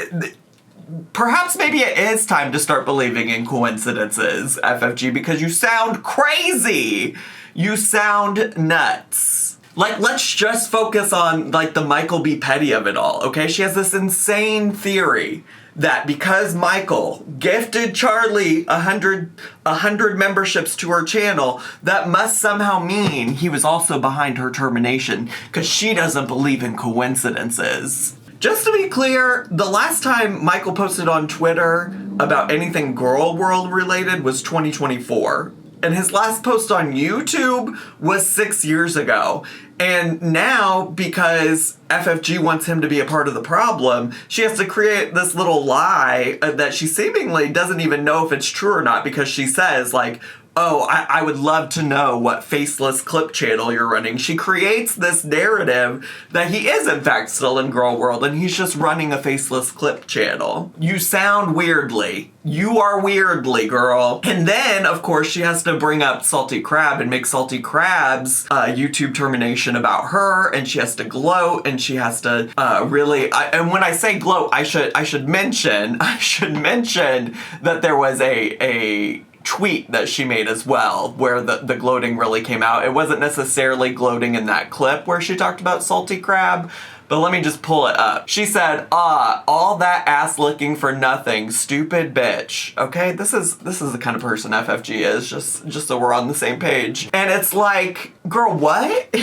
perhaps maybe it is time to start believing in coincidences, FFG, because you sound crazy. You sound nuts. Like, let's just focus on, like, the Michael B. Petty of it all, okay? She has this insane theory that because Michael gifted Charlie 100 memberships to her channel, that must somehow mean he was also behind her termination, because she doesn't believe in coincidences. Just to be clear, the last time Michael posted on Twitter about anything Girl World related was 2024. And his last post on YouTube was 6 years ago. And now, because FFG wants him to be a part of the problem, she has to create this little lie that she seemingly doesn't even know if it's true or not, because she says, like, oh, I would love to know what faceless clip channel you're running. She creates this narrative that he is, in fact, still in Girl World, and he's just running a faceless clip channel. You sound weirdly. You are weirdly, girl. And then, of course, she has to bring up Salty Crab and make Salty Crab's YouTube termination about her, and she has to gloat, and she has to and when I say gloat, I should mention that there was a tweet that she made as well, where the gloating really came out. It wasn't necessarily gloating in that clip where she talked about Salty Crab, but let me just pull it up. She said, all that ass licking for nothing, stupid bitch. Okay, this is the kind of person FFG is, just so we're on the same page. And it's like, girl, what?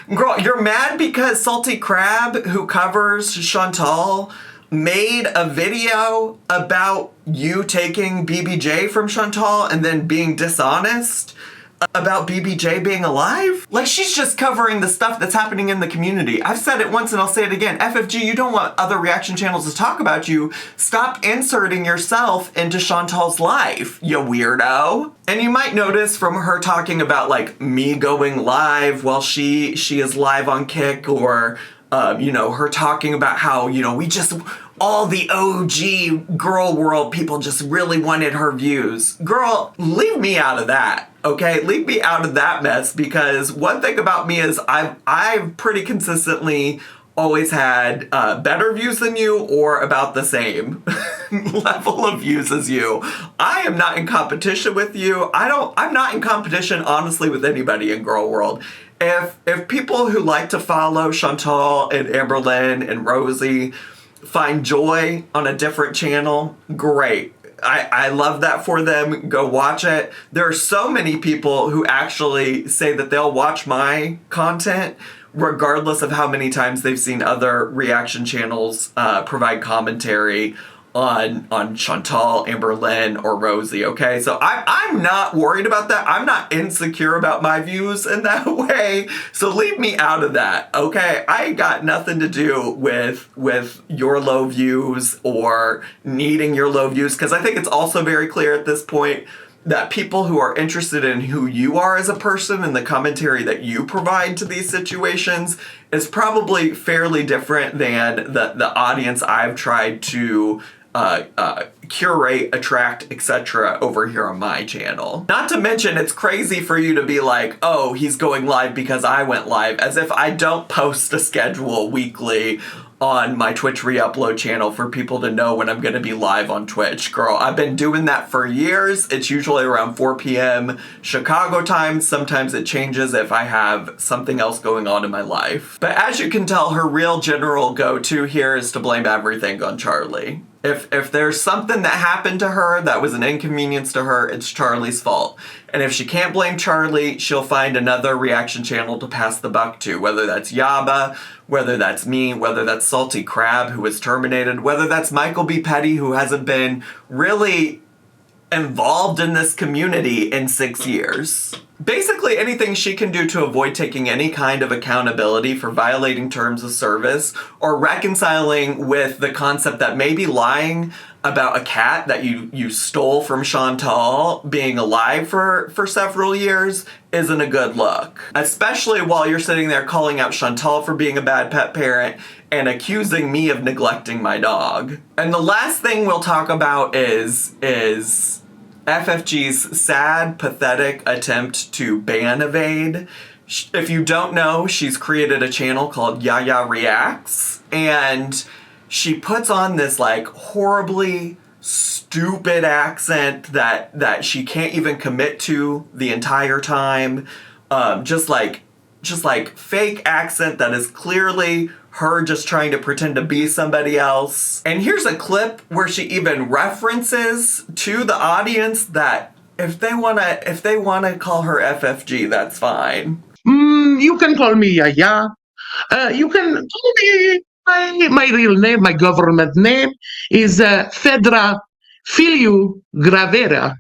Girl, you're mad because Salty Crab, who covers Chantal, made a video about you taking BBJ from Chantal and then being dishonest about BBJ being alive? Like, she's just covering the stuff that's happening in the community. I've said it once and I'll say it again. FFG, you don't want other reaction channels to talk about you. Stop inserting yourself into Chantal's life, you weirdo. And you might notice from her talking about, like, me going live while she is live on Kick, or her talking about how, all the OG Girl World people just really wanted her views. Girl, leave me out of that, okay? Leave me out of that mess, because one thing about me is I've pretty consistently always had better views than you, or about the same level of views as you. I am not in competition with you. I'm not in competition, honestly, with anybody in Girl World. If people who like to follow Chantal and Amberlynn and Rosie find joy on a different channel, great. I love that for them. Go watch it. There are so many people who actually say that they'll watch my content regardless of how many times they've seen other reaction channels provide commentary on Chantal, Amberlynn, or Rosie, okay? So I'm not worried about that. I'm not insecure about my views in that way. So leave me out of that, okay? I ain't got nothing to do with your low views or needing your low views, because I think it's also very clear at this point that people who are interested in who you are as a person and the commentary that you provide to these situations is probably fairly different than the audience I've tried to curate, attract, etc. over here on my channel. Not to mention, it's crazy for you to be like, oh, he's going live because I went live, as if I don't post a schedule weekly on my Twitch re-upload channel for people to know when I'm going to be live on Twitch. Girl, I've been doing that for years. It's usually around 4 p.m. Chicago time. Sometimes it changes if I have something else going on in my life. But as you can tell, her real general go-to here is to blame everything on Charlie. If there's something that happened to her that was an inconvenience to her, it's Charlie's fault. And if she can't blame Charlie, she'll find another reaction channel to pass the buck to, whether that's Yaba, whether that's me, whether that's Salty Crab, who was terminated, whether that's Michael B. Petty, who hasn't been really involved in this community in 6 years. Basically, anything she can do to avoid taking any kind of accountability for violating terms of service or reconciling with the concept that maybe lying about a cat that you stole from Chantal being alive for several years isn't a good look. Especially while you're sitting there calling out Chantal for being a bad pet parent and accusing me of neglecting my dog. And the last thing we'll talk about is FFG's sad, pathetic attempt to ban evade. If you don't know, she's created a channel called Yaya Reacts, and she puts on this like horribly stupid accent that she can't even commit to the entire time. Just like fake accent that is clearly her just trying to pretend to be somebody else. And here's a clip where she even references to the audience that if they wanna call her FFG, that's fine. You can call me Yaya. You can call me my real name, my government name is Fedra Filiu Gravera.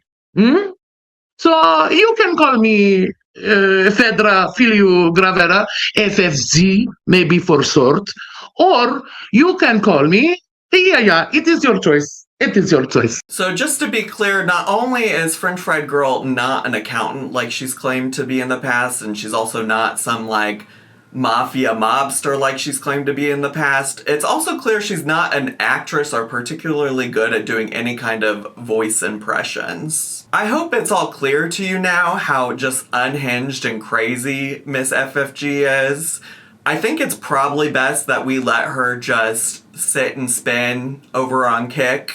So you can call me Fedra Filiu Gravera, FFZ, maybe for short, or you can call me Yaya. It is your choice. It is your choice. So just to be clear, not only is French Fried Girl not an accountant like she's claimed to be in the past, and she's also not some like mafia mobster like she's claimed to be in the past, it's also clear she's not an actress or particularly good at doing any kind of voice impressions. I hope it's all clear to you now how just unhinged and crazy Miss FFG is. I think it's probably best that we let her just sit and spin over on Kick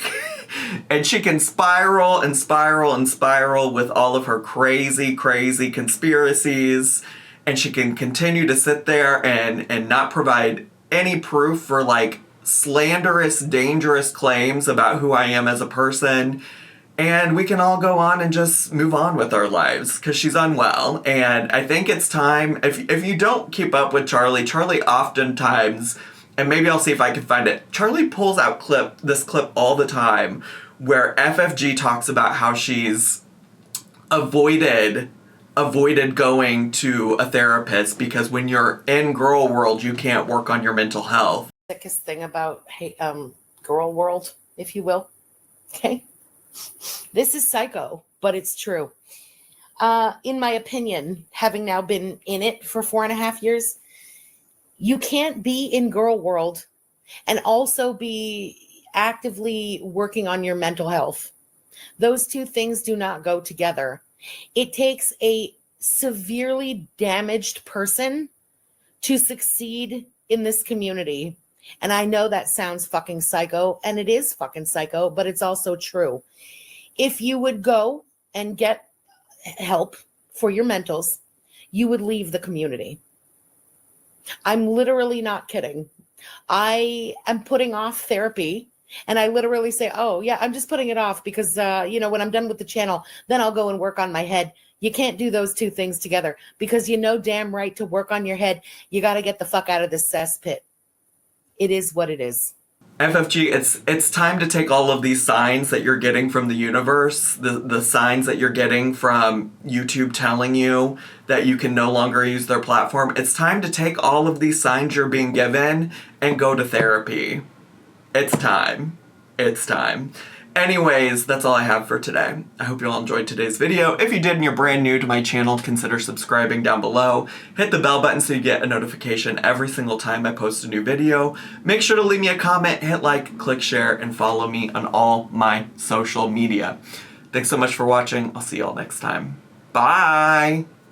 and she can spiral and spiral and spiral with all of her crazy, crazy conspiracies. And she can continue to sit there and not provide any proof for like slanderous, dangerous claims about who I am as a person. And we can all go on and just move on with our lives because she's unwell. And I think it's time, if you don't keep up with Charlie oftentimes, and maybe I'll see if I can find it, Charlie pulls out this clip all the time where FFG talks about how she's avoided going to a therapist because when you're in girl world, you can't work on your mental health. Sickest thing about girl world, if you will. Okay. This is psycho, but it's true. In my opinion, having now been in it for 4.5 years, you can't be in girl world and also be actively working on your mental health. Those two things do not go together. It takes a severely damaged person to succeed in this community. And I know that sounds fucking psycho, and it is fucking psycho, but it's also true. If you would go and get help for your mentals, you would leave the community. I'm literally not kidding. I am putting off therapy. And I literally say, oh, yeah, I'm just putting it off because, when I'm done with the channel, then I'll go and work on my head. You can't do those two things together because you know damn right to work on your head, you got to get the fuck out of this cesspit. It is what it is. FFG, it's time to take all of these signs that you're getting from the universe, the signs that you're getting from YouTube telling you that you can no longer use their platform. It's time to take all of these signs you're being given and go to therapy. It's time. It's time. Anyways, that's all I have for today. I hope you all enjoyed today's video. If you did and you're brand new to my channel, consider subscribing down below. Hit the bell button so you get a notification every single time I post a new video. Make sure to leave me a comment, hit like, click share, and follow me on all my social media. Thanks so much for watching. I'll see you all next time. Bye!